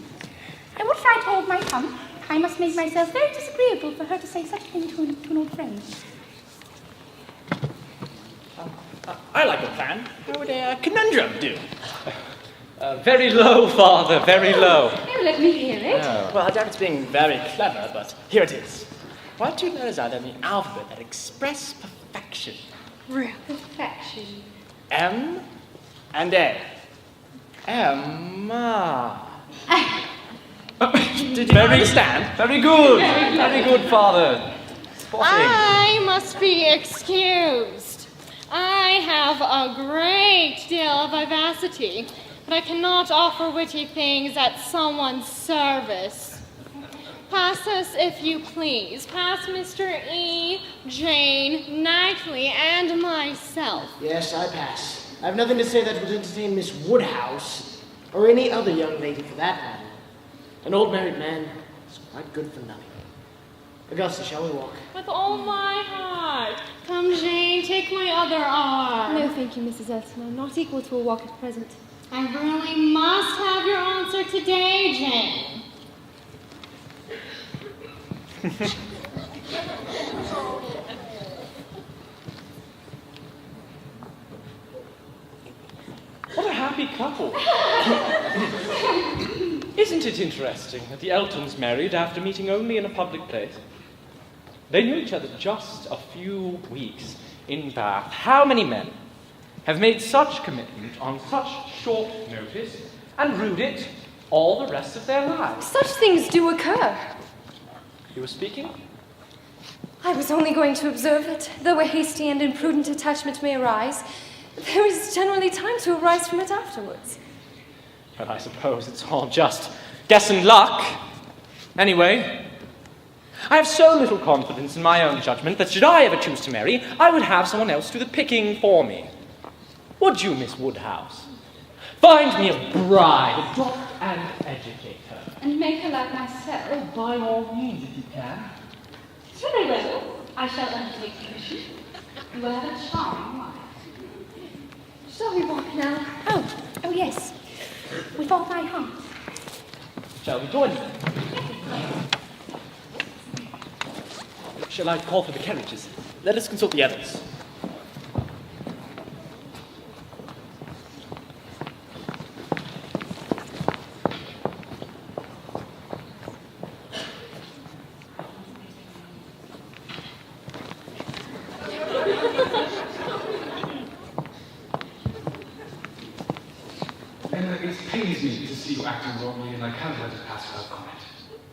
[SPEAKER 10] I will try to hold my tongue. I must make myself very disagreeable for her to say such a thing to an old friend.
[SPEAKER 13] I like a plan. How would a conundrum do? Very low, Father, very low.
[SPEAKER 10] Oh, let me hear it.
[SPEAKER 13] Oh.
[SPEAKER 6] Well, I doubt it's being very clever, but here it is. What 2 letters are there in the alphabet that express perfection?
[SPEAKER 10] Real perfection.
[SPEAKER 6] M and A. Emma. Did you understand?
[SPEAKER 13] Very good. Very good, Father.
[SPEAKER 6] Spotting.
[SPEAKER 8] I must be excused. I have a great deal of vivacity, but I cannot offer witty things at someone's service. Pass us, if you please. Pass Mr. E., Jane, Knightley, and myself.
[SPEAKER 1] Yes, I pass. I have nothing to say that would entertain Miss Woodhouse, or any other young lady for that matter. An old married man is quite good for nothing. Augusta, shall we walk?
[SPEAKER 8] With all my heart. Come, Jane, take my other arm.
[SPEAKER 12] No, thank you, Mrs. Elton. I'm not equal to a walk at present.
[SPEAKER 8] I really must have your answer today, Jane.
[SPEAKER 13] What a happy couple. Isn't it interesting that the Eltons married after meeting only in a public place? They knew each other just a few weeks in Bath. How many men have made such commitment on such short notice and rued it all the rest of their lives?
[SPEAKER 12] Such things do occur.
[SPEAKER 13] You were speaking?
[SPEAKER 12] I was only going to observe that, though a hasty and imprudent attachment may arise, there is generally time to arise from it afterwards.
[SPEAKER 13] But I suppose it's all just guess and luck. Anyway, I have so little confidence in my own judgment that should I ever choose to marry, I would have someone else do the picking for me. Would you, Miss Woodhouse? Find me a bride, adopt and educate her.
[SPEAKER 3] And make her like myself.
[SPEAKER 13] Oh, by all means, if you can.
[SPEAKER 3] Very well. I shall undertake the mission. You will have a charming wife.
[SPEAKER 12] Shall we walk now?
[SPEAKER 10] Oh, yes. With all my heart.
[SPEAKER 13] Shall we join them? Shall I call for the carriages?
[SPEAKER 6] Let us consult the others.
[SPEAKER 9] Emma, it pains me to see you acting wrongly, and I can't let it pass without comment.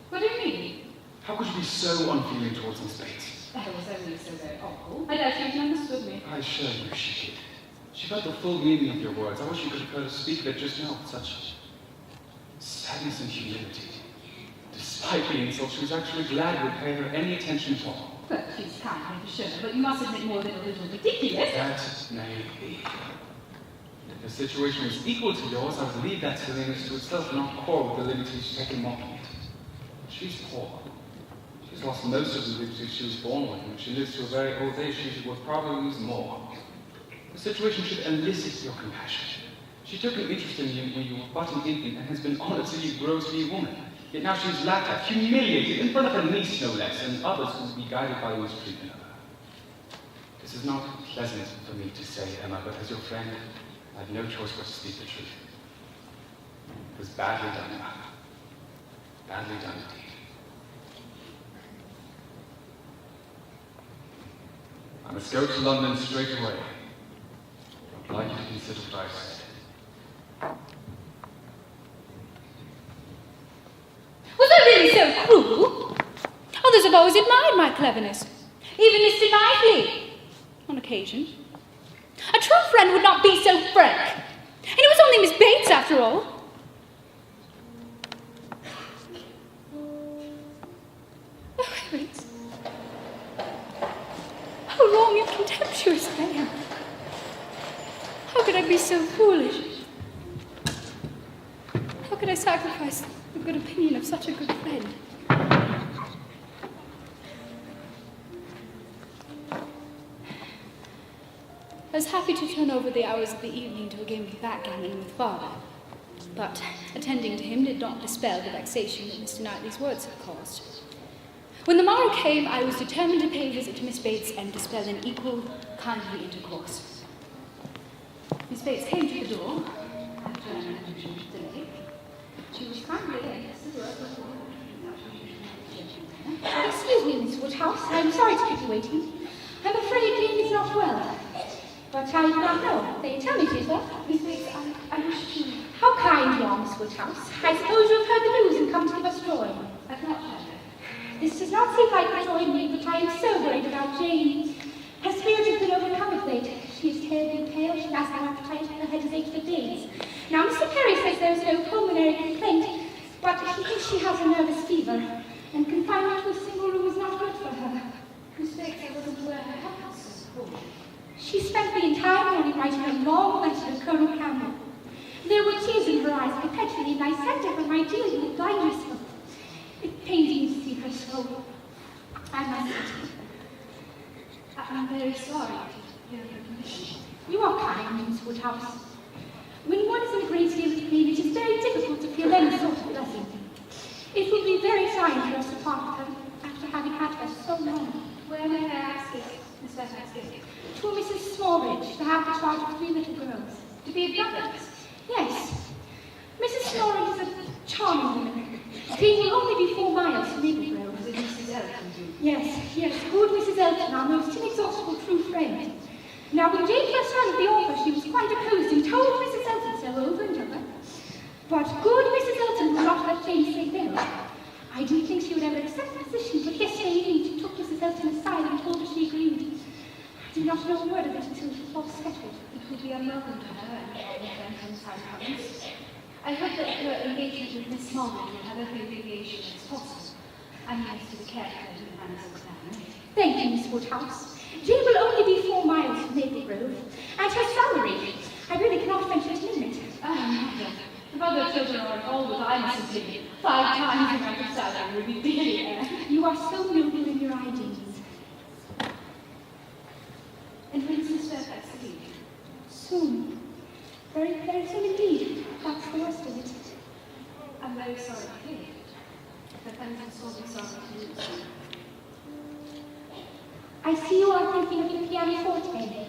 [SPEAKER 3] What do you mean?
[SPEAKER 9] How could you be so unfeeling towards Miss Bates?
[SPEAKER 3] That was only so very awful. I doubt you even understood me.
[SPEAKER 9] I assure you she did. She felt the full meaning of your words. I wish you could have heard her speak of it just now with such sadness and humility. Despite the insult, she was actually glad to pay her any attention at all.
[SPEAKER 3] Well, she's kind, for sure, but you must admit more than a little ridiculous.
[SPEAKER 9] That may be. If the situation was equal to yours, I would leave that silliness to itself and not quarrel with the liberties she's taken mocking it. She's poor. She's lost most of the liberties she was born with, and if she lives to a very old age, she will probably lose more. The situation should elicit your compassion. She took an interest in you when you were but an infant and has been honored till you grow to be a woman. Yet now she's laughed at, humiliated, in front of her niece no less, and others who will be guided by your mistreatment of her. This is not pleasant for me to say, Emma, but as your friend, I have no choice but to speak the truth. It was badly done, Emma. Badly done indeed. I must go to London straight away. consider what I said.
[SPEAKER 3] Was I really so cruel? Others have always admired my cleverness. Even Mr. Knightley, on occasion. A true friend would not be so frank. And it was only Miss Bates, after all. Oh, heavens. How wrong and contemptuous I am. How could I be so foolish? How could I sacrifice the good opinion of such a good friend? I was happy to turn over the hours of the evening to a game of backgammon with father, but attending to him did not dispel the vexation that Mr. Knightley's words had caused. When the morrow came, I was determined to pay a visit to Miss Bates and dispel an equal, kindly intercourse. Miss Bates came to the door, after an unusual delay. She was kindly and
[SPEAKER 10] Excuse me, Miss Woodhouse. I'm sorry to keep you waiting. I'm afraid Jane is not well. But I do not know. They tell me she is well. Miss Bates, I wish to... How kind you are, Miss Woodhouse. I suppose you have heard the news and come to give us joy.
[SPEAKER 7] I've not heard her.
[SPEAKER 10] This does not seem like a joy to me, but I am so worried about Jane. Her spirit has been overcome of late. She is terribly pale, she has no appetite, and her head has ached for days. Now, Mr. Perry says there is no pulmonary complaint, but he thinks she has a nervous fever, and confinement to a single room is not good for her.
[SPEAKER 7] Miss Bates, I wasn't aware her health was so poor.
[SPEAKER 10] She spent the entire morning writing a long letter to Colonel Crandall. There were tears in her eyes perpetually, and I said to her, my dear, you will blind yourself. It pains me to see her so. I must.
[SPEAKER 7] I'm very sorry to hear her condition.
[SPEAKER 10] You are kind, Miss Woodhouse. When one is in a great deal of pain, it is very difficult to feel any sort of blessing. It would be very trying for us to part with her after having had her so long.
[SPEAKER 7] Where may I ask this, Miss Fairfax?
[SPEAKER 10] To Mrs. Smallridge, to have the charge of 3 little girls.
[SPEAKER 7] To be a governess?
[SPEAKER 10] Yes. Mrs. Smallridge is a charming woman. Jane will only be 4 miles from Maple
[SPEAKER 7] Did Mrs. Elton do?
[SPEAKER 10] Yes, good Mrs. Elton, our most inexhaustible true friend. Now, when Jane first heard of the offer, she was quite opposed and told Mrs. Elton so over and over. But good Mrs. Elton would not let Jane say no. I didn't think she would ever accept the position, but yesterday evening she took Mrs. Elton aside and told her she agreed. I did not know a word of it until it was all settled.
[SPEAKER 7] It would be unwelcome to her and all the friends inside province. I hope that her engagement with Miss Smallwood will have every alleviation as possible. I'm used to the caretaker who manages the family.
[SPEAKER 10] Thank you, Miss Woodhouse. Jane will only be 4 miles from Maple Grove. And her salary, I really cannot venture to name it.
[SPEAKER 7] Mother, if other children are all that I must have been, 5 times the amount of salary would be dear.
[SPEAKER 10] You are so noble in your ideas.
[SPEAKER 7] And when does Miss Fairfax leave?
[SPEAKER 10] Soon. Very, very soon indeed. That's the worst of it.
[SPEAKER 7] I'm very sorry to hear it. But I'm so sorry to lose you.
[SPEAKER 10] I see you are thinking of the pianoforte.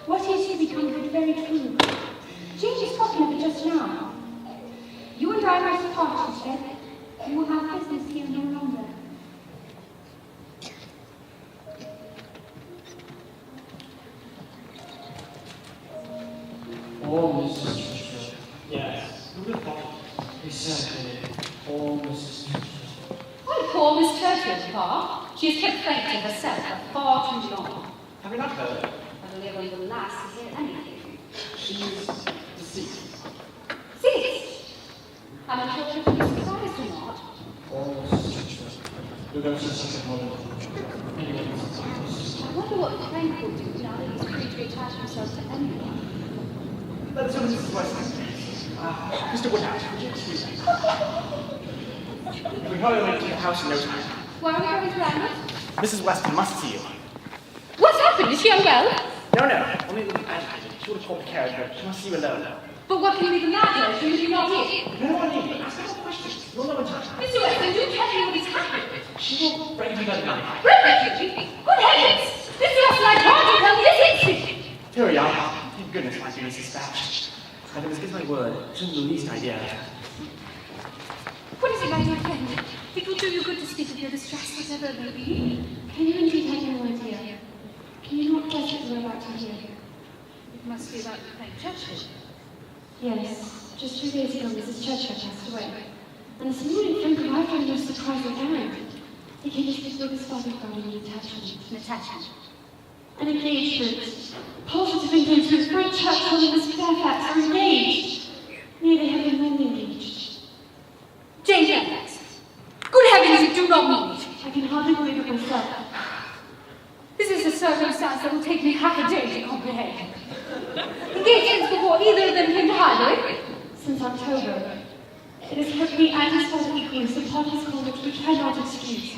[SPEAKER 10] What is to become good very true. Jane is talking of it just now. You and I must part, she said. You will have business here no longer.
[SPEAKER 2] Oh, Mrs. Churchill. Yes, who would have thought? Exactly. Oh, Mrs. Churchill.
[SPEAKER 3] Why, poor Miss Churchill, Pa. She has kept faith to herself for far too long.
[SPEAKER 2] Have you not heard?
[SPEAKER 3] I believe I will last to hear anything.
[SPEAKER 2] She is deceased.
[SPEAKER 3] Cease! I'm not sure if you'll be surprised or not.
[SPEAKER 2] Oh, Mrs. Churchill. You're going to such a moment.
[SPEAKER 3] I wonder what Frank will do now that he's free to attach himself to anyone.
[SPEAKER 6] Let's go, Mrs. Weston. Mr. Woodhouse, would you excuse me? We're probably going to the house in no time.
[SPEAKER 3] Why are we going to Lambeth?
[SPEAKER 6] Mrs. Weston must see you.
[SPEAKER 3] What's happened? Is she unwell?
[SPEAKER 6] No, only a little agitated. She would have called the carriage, but she must see you alone.
[SPEAKER 3] But what can be the matter? She will not here.
[SPEAKER 6] No, I need, but ask her questions. You'll know in time.
[SPEAKER 3] Mr. Weston, do tell me what has happened.
[SPEAKER 6] She will bring you that money.
[SPEAKER 3] Bring it to me? Good heavens! Mr. Weston, I can't tell me this instant.
[SPEAKER 6] Here we are. Thank goodness my business is dispatched. I must give my word. I shouldn't have the least idea.
[SPEAKER 10] What is it, my dear friend? It will do you good to speak of your distress, whatever it may be.
[SPEAKER 7] Can you indeed have no idea?
[SPEAKER 10] Can you not guess what you are about to hear? Must be about Frank Churchill.
[SPEAKER 14] Yes, just 2 days ago Mrs. Churchill passed away. And this morning Frank arrived on a surprising errand. He came to speak with his father regarding an attachment.
[SPEAKER 10] An attachment?
[SPEAKER 14] An engagement. Positive engagement. Frank Churchill and Miss Fairfax are engaged. Nay, they have been long engaged.
[SPEAKER 10] Jane Fairfax! Good heavens, you do not mean it!
[SPEAKER 14] I can hardly believe it myself.
[SPEAKER 10] This is a circumstance that will take me half a day to comprehend. Engagements before either of them came to Highbury?
[SPEAKER 14] Since October. It has hurt me and his father equally, so parties conduct we cannot excuse.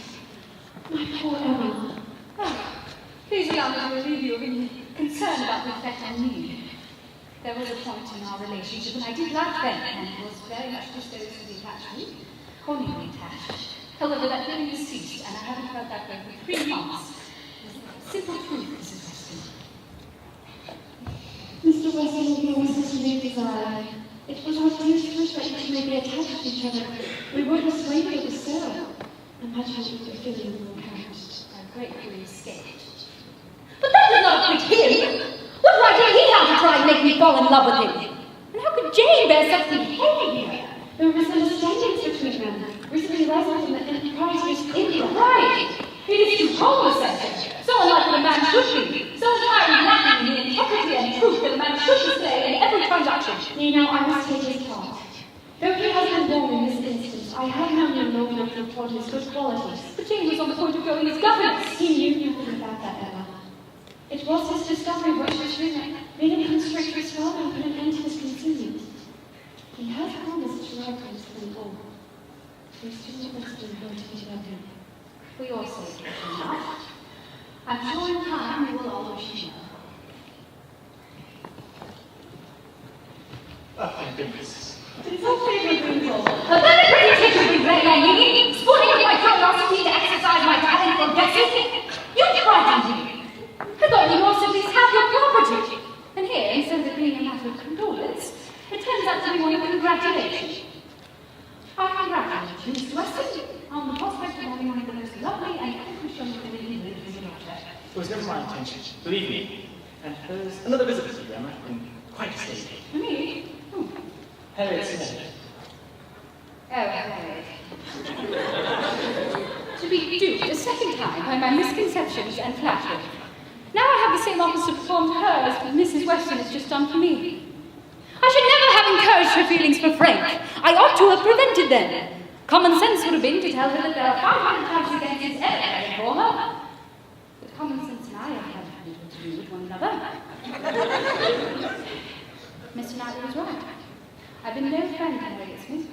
[SPEAKER 14] My poor Emma.
[SPEAKER 10] Please allow me to relieve you of any concern about the effect on me. There was a point in our relationship when I did like Ben and was very much disposed to be attached, or nearly attached. However, that feeling has ceased, and I haven't felt that way for 3 months. Simple truth, Mrs. Weston.
[SPEAKER 14] Mr. Weston will be always such a new desire. It was our dearest wish that you two may be attached to each other. We were persuaded it was so. Imagine what you were feeling in your house.
[SPEAKER 10] I gratefully escaped. But that does not affect him! What right did he have to try and make me fall in love with him? And how could Jane bear such behavior?
[SPEAKER 14] There were misunderstandings between them. Recently resident in the impropriety
[SPEAKER 10] Right! It is too cold a subject. So unlike what a man should be. So entirely lacking in the integrity and truth that a man should display in every transaction.
[SPEAKER 14] Now I must take his part. Though he has been wrong in this instance, I have known him long enough to applaud his good qualities.
[SPEAKER 10] But Jane was on the point of going as governess.
[SPEAKER 14] He knew nothing about that, Emma. It was his discovery which was made him constrict his father and put an end to his concealment. He has promised to write things for them all. Please do not listen to him to love him.
[SPEAKER 10] For your sake, enough. I'm sure in time you will all wish to know.
[SPEAKER 13] Oh, thank goodness.
[SPEAKER 10] It's all favourite Greenville. A very pretty trick you've been playing on me, sporting with my curiosity to exercise my talent for guessing. You frightened me. I thought you must at least have your property. And here, instead of it being a matter of condolence, it turns out to be one of congratulation. I congratulate you, Mr. Weston, on the prospect of having one of the most lovely and accomplished young women in the as your daughter.
[SPEAKER 13] It was never my intention, believe me. And there's another visitor to you, Emma, in quite a state.
[SPEAKER 10] Me?
[SPEAKER 13] Harriet Smith.
[SPEAKER 10] Oh, Harriet. To be duped a second time by my misconceptions and flattery. Now I have the same office to perform to her as Mrs. Weston has just done for me. I should never have encouraged her feelings for Frank. I ought to have prevented them. Common sense would have been to tell her that there are 500 times against his ever caring for her. But common sense and I have had little to do with one another. Mr. Knightley was right. I've been no friend to Harriet Smith.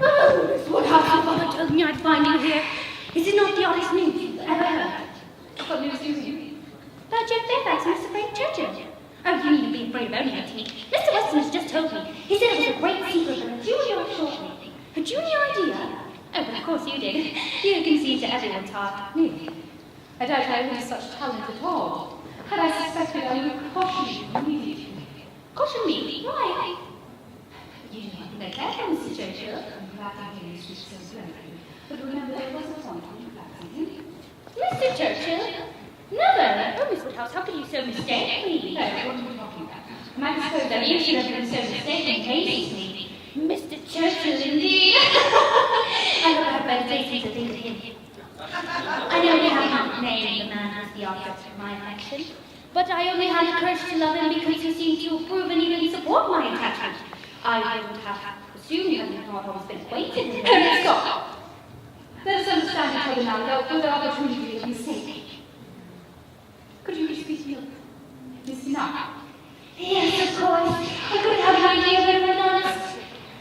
[SPEAKER 7] Oh, Miss Woodhouse, your father told me I'd find you here. Is it not the oddest news you've ever heard?
[SPEAKER 10] What news do you mean?
[SPEAKER 7] About Jeff Fairfax and Mr. Frank Churchill. Oh, you needn't be afraid of owning me. Mr. Weston has just told me. He said it was a great secret and that you were yours shortly. A junior idea? Oh, but of course you did. You conceived to everyone's heart.
[SPEAKER 10] Me? I doubt I have such talent at all. Had I suspected, I would have cautioned you immediately.
[SPEAKER 7] Caution me? Why?
[SPEAKER 10] You do not know that, Mr. Churchill. I'm glad to hear you speak so bluntly. But remember, there was a point when you fancied him.
[SPEAKER 7] Mr. Churchill? Never! Oh, Miss Woodhouse, how could you so mistake me?
[SPEAKER 10] No, what are you talking about?
[SPEAKER 7] Am I supposed that you should have been so mistaken hastily? Mr. Churchill, indeed! I hope I have better faces to think of him. I know you have not named the man as the object of my affection, but I only had the courage to love him because he seemed to approve and even support my attachment. I wouldn't have assumed that we had not always been acquainted with him.
[SPEAKER 10] Harriet, stop! Let us understand each other now without further opportunity of mistake. Could you please speak to me, Miss Knight?
[SPEAKER 7] Yes, of course. I couldn't have an idea of everyone else.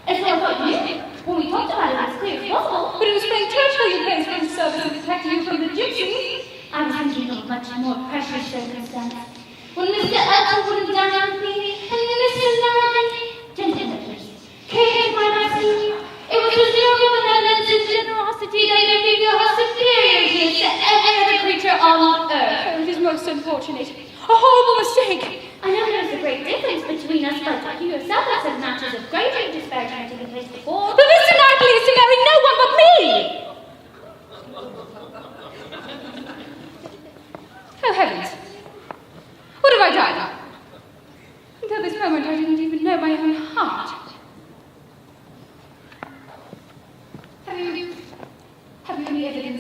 [SPEAKER 7] And so I thought you, when we talked about it, it was clear as possible.
[SPEAKER 10] But it was Frank Churchill you praised for his service in protecting you from the gypsies.
[SPEAKER 7] I was thinking of a much more precious circumstance. When Mr. Elton wouldn't dine with me, and Mr. Knight, gentlemen, please, came to my rescue. It was his noble benevolence and generosity that made me feel how superior he is to every other creature on earth.
[SPEAKER 10] Oh, it is most unfortunate. A horrible mistake.
[SPEAKER 7] I know there's a great difference between us, but you yourself have said matches of greater disparagement taking place before.
[SPEAKER 10] But Mr. Knightley is to marry no one but me! Oh, heavens. What have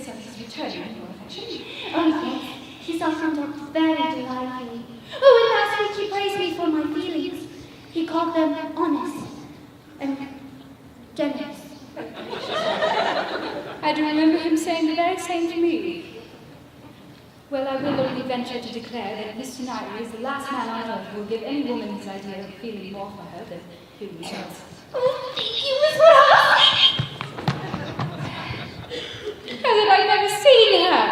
[SPEAKER 7] son is returning your affection. Oh, yes. He softened up very delightfully. Oh, and last week he praised me for my feelings. He called them honest and generous.
[SPEAKER 3] I do remember him saying the very same to me. Well, I will only venture to declare that Mr. Knightley is the last man on earth who will give any woman his idea of feeling more for her than he himself.
[SPEAKER 7] Oh, he was right!
[SPEAKER 3] How had I never seen her?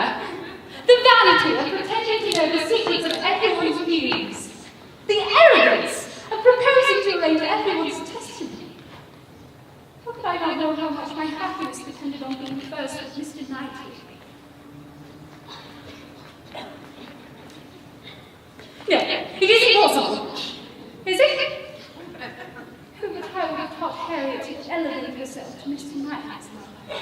[SPEAKER 3] The vanity of pretending to know the secrets of everyone's feelings. The arrogance of proposing to arrange everyone's testimony. How could I not know how much my happiness depended on being first with Mr. Knightley? No, it isn't possible. Is it? Who would have taught Harriet to elevate herself to Mr. Knightley's level?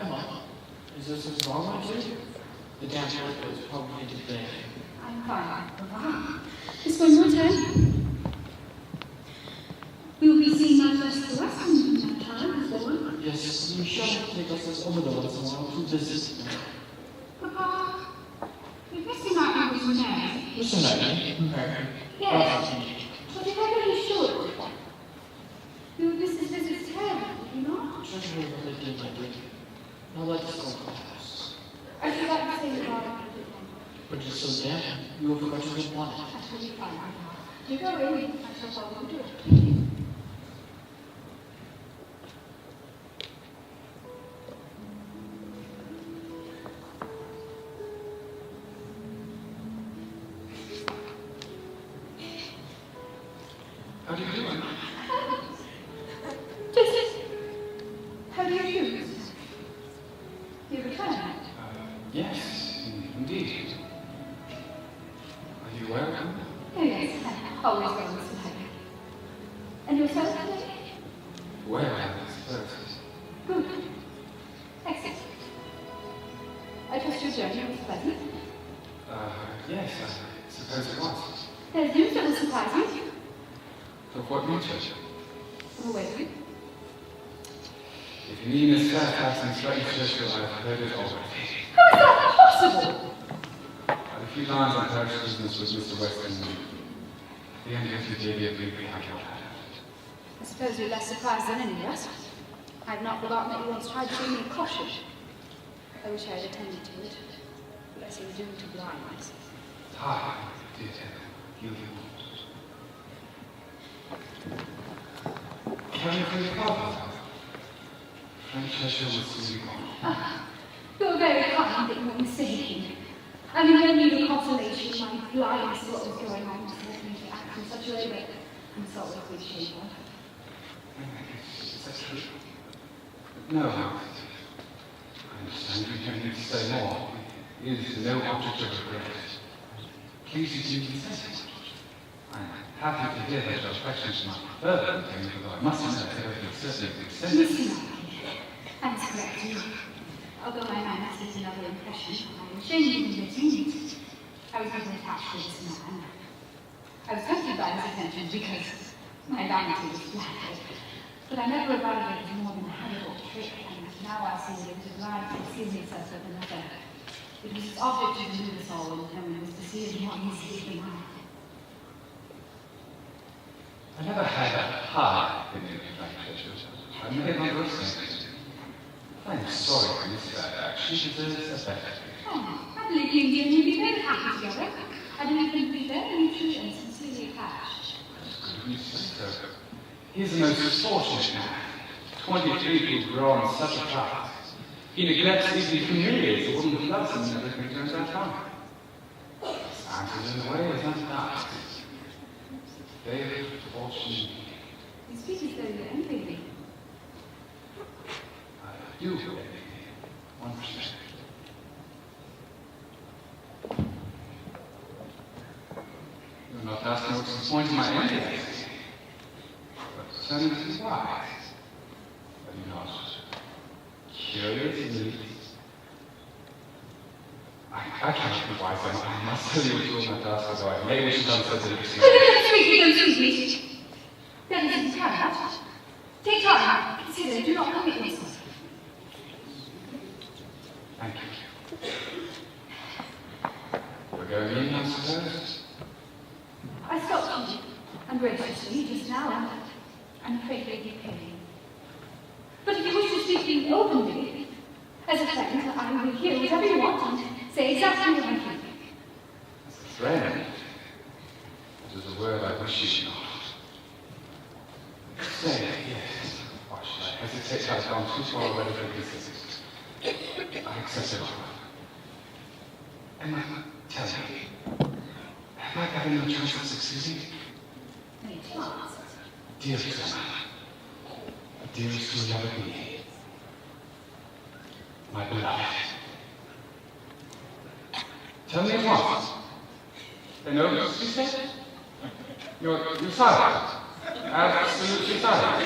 [SPEAKER 2] Emma, is there something wrong with you? The damn airport is probably into today.
[SPEAKER 3] I'm fine. Papa. Just one more time.
[SPEAKER 7] We'll be seeing my first lesson in that time, before.
[SPEAKER 2] Yes, you shall take us as Commodores and want to visit.
[SPEAKER 7] Papa, if Mr. Knightley was married.
[SPEAKER 2] Mr. Knightley? Married?
[SPEAKER 7] Yes. But if ever he should. You would miss his visits terribly, would you not?
[SPEAKER 2] Treasure of what they did, my dear. Now let us go to the house.
[SPEAKER 7] I should like to say goodbye.
[SPEAKER 2] But you're so damp, you will forget to drink water.
[SPEAKER 7] That will be fine, Papa. You go in, I shall follow you to it.
[SPEAKER 9] How do you do it?
[SPEAKER 7] Just, how do you do? You return?
[SPEAKER 9] Yes, indeed. Are you welcome?
[SPEAKER 7] Oh, yes. Always well, Mr. Knightley. And yourself today?
[SPEAKER 9] Well, I suppose.
[SPEAKER 7] Good. Excellent. I trust your journey was pleasant.
[SPEAKER 9] Yes, I suppose it was.
[SPEAKER 7] There's news that will surprise you.
[SPEAKER 9] Of what nature?
[SPEAKER 7] Oh, wait.
[SPEAKER 9] If you need Miss Fairfax and Strange Churchill, I've heard it already.
[SPEAKER 7] How is that possible?
[SPEAKER 9] I had a few lines on parish business with Mr. Weston. At the end of the day, we had your hat.
[SPEAKER 3] I suppose you're less surprised than any of us. I've not forgotten that you once tried to bring me a caution. I wish I had attended to it, but I seem doomed to blindness.
[SPEAKER 9] Hi, dear you. Can you feel your father? French Churchill will soon be gone.
[SPEAKER 7] You're very kind that you're mistaken. I'm in no need of consolation. My blindness to what was going on to let me to act in such a way that I'm sorry to appreciate that.
[SPEAKER 9] Is that true? No. I understand you don't need to say more. It is no object of regret. Please you do consent. I'm happy to hear that your affections are further things, although I must admit that everything certainly extended.
[SPEAKER 7] That's correct. Although my mind has another impression, I am ashamed of admitting it. I was never attached to this man. I was tempted by his attentions because my vanity was flattered. But I never regarded it as more than a habitual trick, and now I see that it was blind to conceal himself with another. It was his object to do this all, and it was to see as one his sleeping eye.
[SPEAKER 9] I never had a high opinion of Frank Churchill. I may have underestimated him. I'm sorry for Miss Fairfax. She deserves a better.
[SPEAKER 7] Oh, I believe you and Jim will be very happy together. I believe them to be very mutually and sincerely attached.
[SPEAKER 9] Good you say so. He is the most fortunate man. 23 people grow on such a path. He neglects even familiars, the woman who loves him and everything turns out fine. Santa's in the way, is not that. Favorite fortune.
[SPEAKER 7] You speak as though you're envying me.
[SPEAKER 9] I do envy 1%. You're not asking what's the point of my envy. But turning to why. Are you not curious indeed. I cannot be wise, I must tell you what you will not ask, although I may wish to answer to you.
[SPEAKER 10] Don't sweetly. That isn't paramount. Take time. Consider. Do not commit yourself.
[SPEAKER 9] Thank you. We're going in, I suppose?
[SPEAKER 10] I stopped you, ungraciously, just now. I'm afraid Lady Penny. But if you wish to speak to me openly, as a friend, I will hear whatever you want and say exactly what I think.
[SPEAKER 9] As a friend? That is a word I wish you not. Say, yes. Why should I hesitate? I've gone too far already for this. I accept it. Emma, tell me, have I got any chance of succeeding?
[SPEAKER 10] Any chance?
[SPEAKER 9] Dearest Emma, dearest you'll ever be, my beloved. Tell me at once. No, you said? You're silent. Absolutely silent.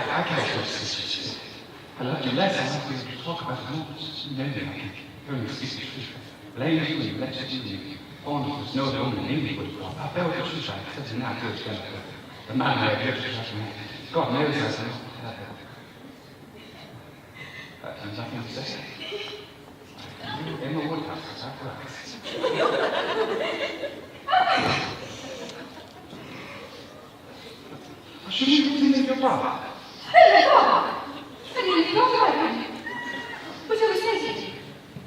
[SPEAKER 9] I can't go to this. I love you less. I want you to talk about it more. Maybe I can go and speak the truth. Blame you, let you. There's no woman in me would have gone. I'll bear with the truth. I accept it now. Do it again. The man I have lived with me. God knows I will tell her. There's nothing to say. Emma Woodhouse, that works. Shouldn't you think of your brother?
[SPEAKER 10] But I was saying,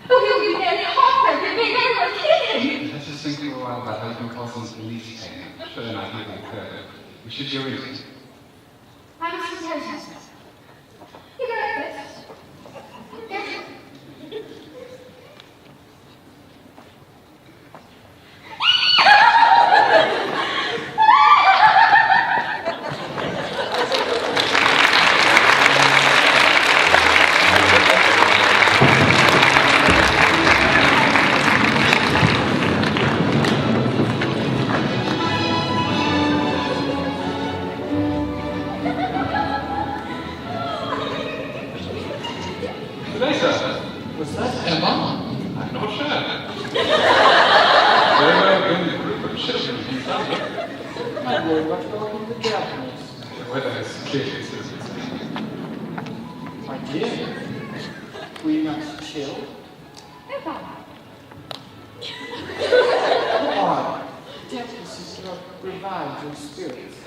[SPEAKER 10] he'll be there heartbroken, being everyone kidding.
[SPEAKER 9] Let's just think for a while about how you can cause some police pain. Sure enough, you can occur. We should go in.
[SPEAKER 10] I'm supposed myself. You go like this. Yes.
[SPEAKER 9] Was that Emma? I'm not sure. Very well in the group of children he's under.
[SPEAKER 2] I worry about talking to the Japanese.
[SPEAKER 9] The weather is clearly suited.
[SPEAKER 2] My dear, we must chill. Why? Deficits have revived your spirits.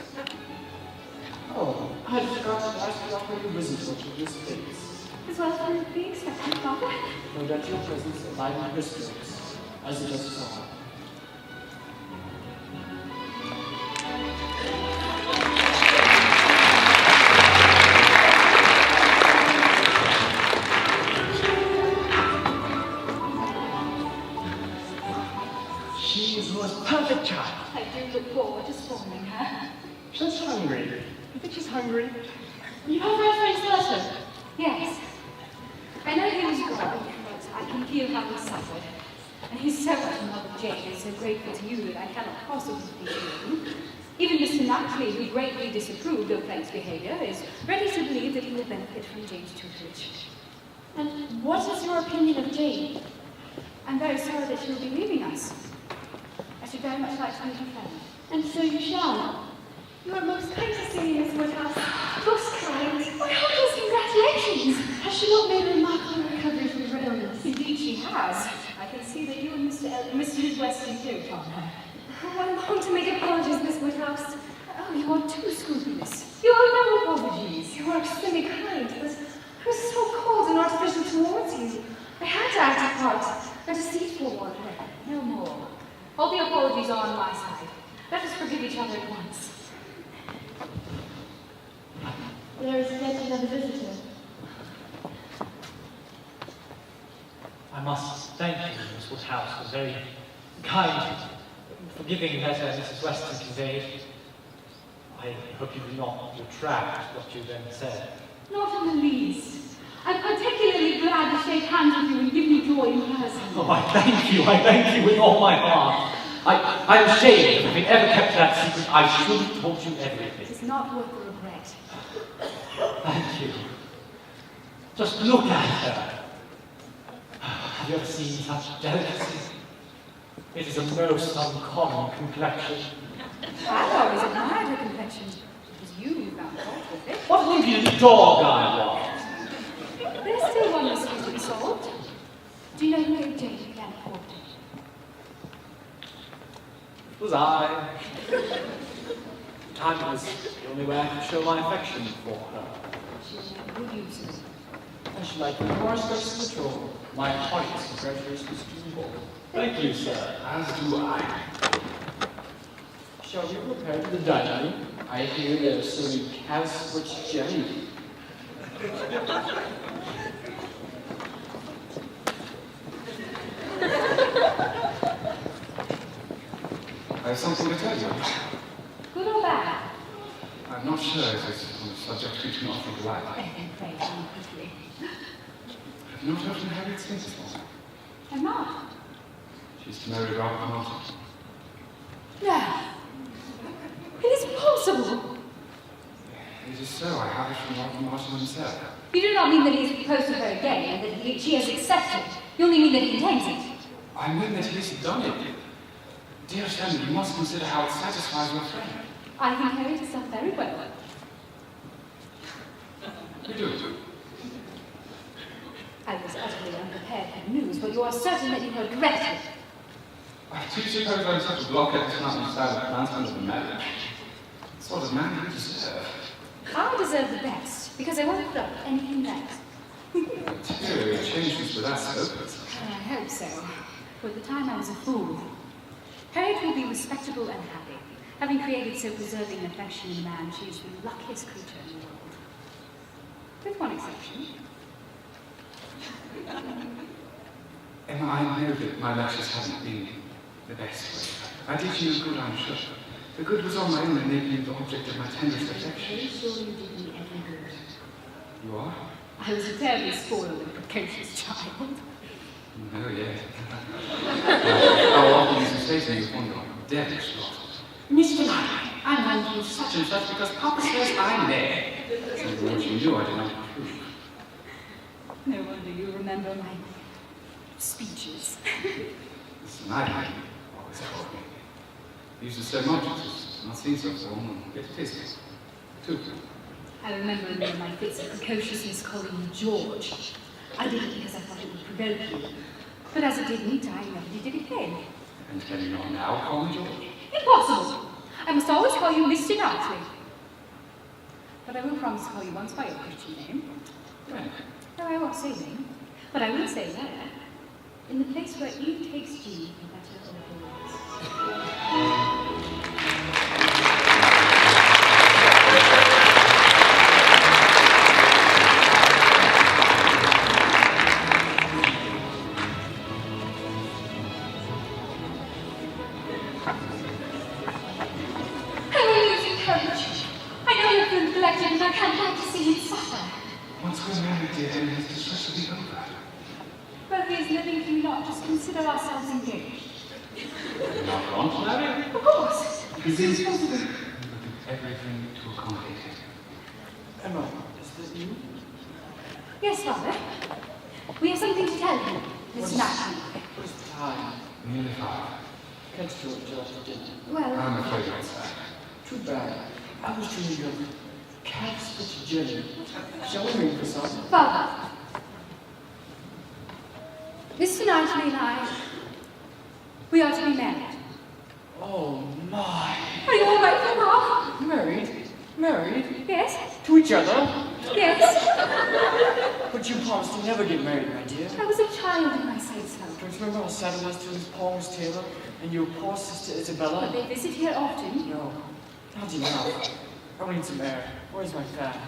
[SPEAKER 2] Oh, I forgot to ask you how you visit with your spirits.
[SPEAKER 10] As well as be expected, Father.
[SPEAKER 2] No doubt your presence enlivened her spirits, as it does us all. She is the most perfect child.
[SPEAKER 10] I do look forward to spoiling her.
[SPEAKER 2] She's hungry. You think she's hungry?
[SPEAKER 10] You have reference letter? Yes. I know he was good, but I can feel how he suffered. And he's so much in love with Jane and so grateful to you that I cannot possibly be him. Even Mr. Knuckley, who greatly disapproved of Frank's behaviour, is ready to believe that he will benefit from Jane's tutelage.
[SPEAKER 14] And what is your opinion of Jane?
[SPEAKER 10] I'm very sorry that she will be leaving us. I should very much like to meet her friend.
[SPEAKER 14] And so you shall.
[SPEAKER 12] You are most kind to see me, Miss Woodhouse. Most kind.
[SPEAKER 10] My heartiest congratulations!
[SPEAKER 14] Has she not made a remarkable recovery from her illness?
[SPEAKER 10] Indeed she has. I can see that you and Mr. Weston do upon her.
[SPEAKER 12] Oh, I long to make apologies, Miss Woodhouse.
[SPEAKER 10] Oh, you are too scrupulous. You are no apologies.
[SPEAKER 12] You are extremely kind, but I was so cold and artificial towards you. I had to act a part, a deceitful one.
[SPEAKER 10] No more. All the apologies are on my side. Let us forgive each other at once.
[SPEAKER 14] There is yet another visitor.
[SPEAKER 13] I must thank you, Miss Woodhouse, for the very kind, forgiving letter Mrs. Weston conveyed. I hope you do not retract what you then said.
[SPEAKER 10] Not in the least. I'm particularly glad to shake hands with you and give you joy in person.
[SPEAKER 13] Oh, I thank you with all my heart. I'm ashamed of having ever kept that secret. I should have told you everything.
[SPEAKER 10] It is not worth the regret.
[SPEAKER 13] Thank you. Just look at her. Have you ever seen such delicacy? It is a most uncommon complexion.
[SPEAKER 10] I've always admired her complexion. It was you who found fault with it.
[SPEAKER 13] What an impudent dog I was!
[SPEAKER 10] There's still one mystery to be solved. Do you know who made Jane again for it?
[SPEAKER 13] It was I. Time was the only way I could show my affection for her.
[SPEAKER 10] She was a good use of it.
[SPEAKER 2] I should like to know more respects to the troll. My heartiest congratulations to you all.
[SPEAKER 13] Thank you, sir.
[SPEAKER 9] As do I.
[SPEAKER 2] Shall we prepare for the dining? I hear they're serving calf's foot jelly.
[SPEAKER 9] I have something to tell you.
[SPEAKER 10] Good or bad?
[SPEAKER 9] I'm not sure if it's on a subject we do not think alike.
[SPEAKER 10] Pray, tell me quickly.
[SPEAKER 9] Have you not heard from Harriet Smith this morning?
[SPEAKER 10] I'm not.
[SPEAKER 9] She's to marry Robert Martin.
[SPEAKER 10] No. It is impossible.
[SPEAKER 9] It is so. I have it from Robert Martin himself.
[SPEAKER 3] You do not mean that he has proposed to her again, and that she has accepted. You only mean that he intends it.
[SPEAKER 9] I mean that he has done it. Dearest Emily, you must consider how it satisfies your friend.
[SPEAKER 3] I think Harriet has done very well.
[SPEAKER 9] You do?
[SPEAKER 3] I was utterly unprepared for news, but you are certain that you heard correctly.
[SPEAKER 9] Do you suppose I'm such a blockhead to not style the commencement of a marriage? What sort of man do you deserve?
[SPEAKER 3] I deserve the best, because I won't put up with anything less.
[SPEAKER 9] Material changes with that scopus.
[SPEAKER 3] I hope so. For at the time I was a fool. Harriet will be respectable and happy. Having created so preserving an affection in a man, she is the luckiest creature in the world. With one exception.
[SPEAKER 9] Emma, I know that my lashes haven't been the best way. I did you good, I'm sure. The good was on my own in making you the object of my tenderest affection.
[SPEAKER 3] Are you sure you did me any good?
[SPEAKER 9] You are?
[SPEAKER 3] I was a terribly spoiled and precocious child.
[SPEAKER 9] No, yes. How often you say to me upon your devilish lot? Mr. Knight, I'm going to do such and such because Papa says I may. Something which you knew I did not approve.
[SPEAKER 3] No wonder you remember my speeches.
[SPEAKER 9] Mr. Knight always told me. He used to say much, it's not seen so formal, yet it is. Too.
[SPEAKER 3] I remember in one of my fits of precociousness calling you George. I did it because I thought it would provoke you. But as it didn't, I never did it again.
[SPEAKER 9] And can you not now call me George?
[SPEAKER 3] Impossible! I must always call you Misty Knightley. But I will promise to call you once by your Christian name.
[SPEAKER 9] When?
[SPEAKER 3] No, I won't say name. But I will say that. In the place where E takes G, the better of the
[SPEAKER 9] Once we're married, dear, then his distress will be over.
[SPEAKER 3] Well, he is living, do we not just consider ourselves engaged?
[SPEAKER 9] You're not going to marry?
[SPEAKER 3] Of course.
[SPEAKER 9] It is possible. We'll do everything to accommodate it.
[SPEAKER 2] Emma, is this you?
[SPEAKER 3] Yes, Father. We have something to tell you, Mr. Knightley.
[SPEAKER 2] What is the time?
[SPEAKER 9] Nearly 5.
[SPEAKER 2] Can't you enjoy the dinner?
[SPEAKER 3] Well,
[SPEAKER 9] I'm afraid not, sir.
[SPEAKER 2] Too bad. I was dreaming of calf's foot jelly. Shall we ring for some?
[SPEAKER 3] Father. Mr. Knightley and I, we are to be married.
[SPEAKER 2] Oh my.
[SPEAKER 3] Are you all right, Papa?
[SPEAKER 2] Married? Married?
[SPEAKER 3] Yes.
[SPEAKER 2] To each other?
[SPEAKER 3] Yes.
[SPEAKER 2] But you promised to never get married, my dear.
[SPEAKER 3] I was a child when I said so.
[SPEAKER 2] Don't you remember how sad it was to lose Paul Miss Taylor and your poor sister Isabella?
[SPEAKER 3] But they visit here often.
[SPEAKER 2] No, not enough. I need some air. Where's my fan?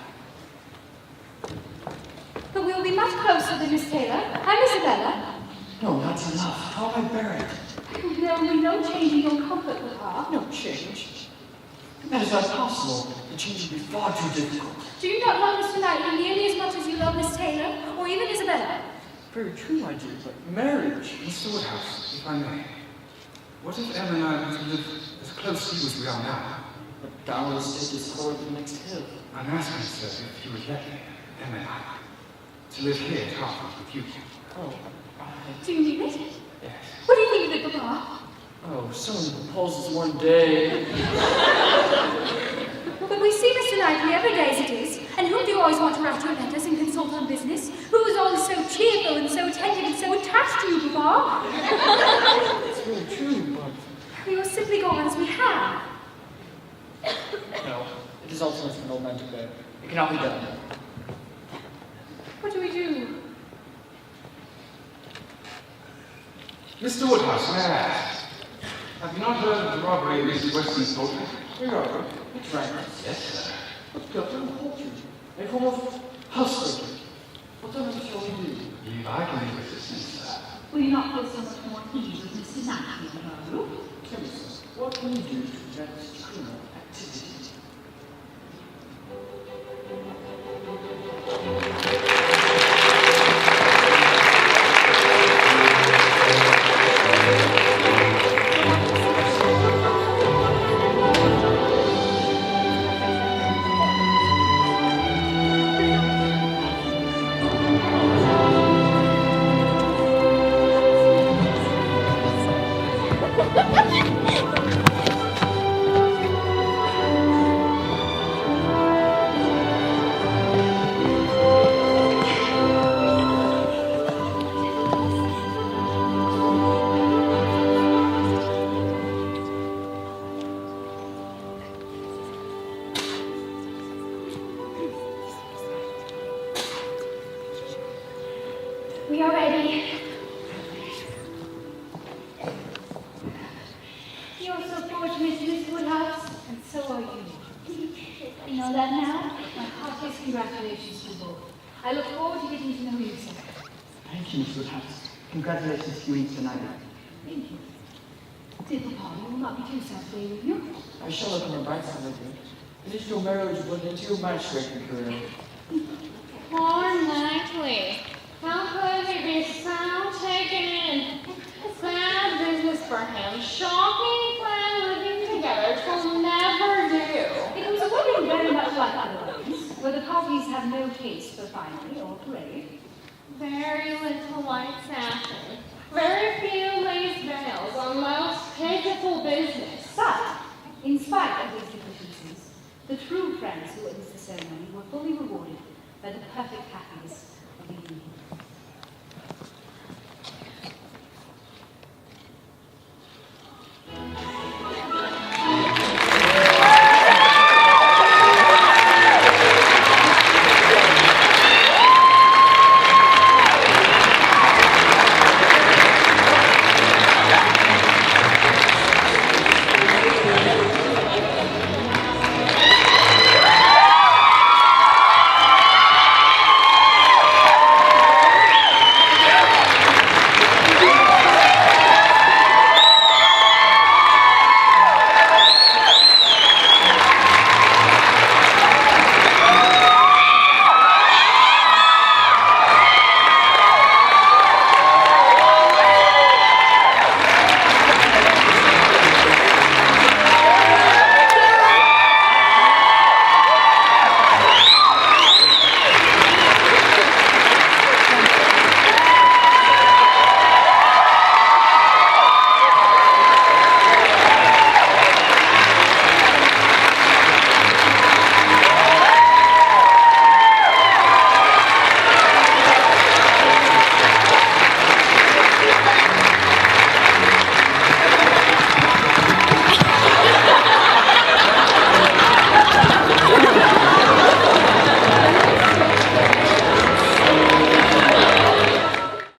[SPEAKER 3] But we'll be much closer than Miss Taylor and Isabella.
[SPEAKER 2] No, not enough. How am I buried?
[SPEAKER 3] There will be no change in your comfort, Papa.
[SPEAKER 2] No change. That is not possible. The change would be far too difficult.
[SPEAKER 3] Do you not love Mr. Knightley nearly as much as you love Miss Taylor or even Isabella?
[SPEAKER 2] Very true, my dear, but marriage.
[SPEAKER 9] Mr. Woodhouse, if I may. What if Emma and I were to live as close to you as we are now?
[SPEAKER 2] But Darnell estate is over the next hill.
[SPEAKER 9] I'm asking, sir, if you would let me, Emma and I. To live here at Hartford with you.
[SPEAKER 2] Oh,
[SPEAKER 10] Do you mean it?
[SPEAKER 9] Yes.
[SPEAKER 10] What do you think of it, Papa?
[SPEAKER 2] oh, someone proposes one day.
[SPEAKER 10] But we see Mr. Knightley every day as it is, and whom do you always want to write your letters and consult on business? Who is always so cheerful and so attentive and so attached to you, Papa?
[SPEAKER 2] It's really true, but...
[SPEAKER 10] We will simply go on as we have.
[SPEAKER 2] No, it is ultimately for an old man to bear. It cannot be done.
[SPEAKER 10] What do we do?
[SPEAKER 9] Mr. Woodhouse, may I ask, have you not heard of the robbery of Mrs. Weston's poultry?
[SPEAKER 2] Robbery? Which rank?
[SPEAKER 9] Yes, sir.
[SPEAKER 2] What's got to poultry? A form of housebreaking. What on earth shall we do?
[SPEAKER 9] Believe I can be of assistance, sir.
[SPEAKER 7] Will you not feel so much more at ease with Mr. Knightley, though?
[SPEAKER 2] Tell me, sir, what can we do to prevent criminal activity?
[SPEAKER 7] We are ready. You're so fortunate, Miss Woodhouse, and so are you. You know that now? My heartiest congratulations to you both. I look forward to getting to know you, sir.
[SPEAKER 2] Thank you, Miss Woodhouse. Congratulations to you and Mr. Knightley.
[SPEAKER 7] Thank you. Dear Papa, you will not be too sad today, will you?
[SPEAKER 2] I shall look on the bright side of it. It is your marriage will lead to your matchmaking career.
[SPEAKER 8] Poor Knightley. How could he be so taken in? Sad business for him. Shocking plan living together. 'Twill never do.
[SPEAKER 7] It was a wedding very much like other weddings, where the parties have no taste for finery or parade.
[SPEAKER 8] Very little light satin. Very few lace veils. A most pitiful business.
[SPEAKER 7] But, in spite of these deficiencies, the true friends who witnessed the ceremony were fully rewarded by the perfect happiness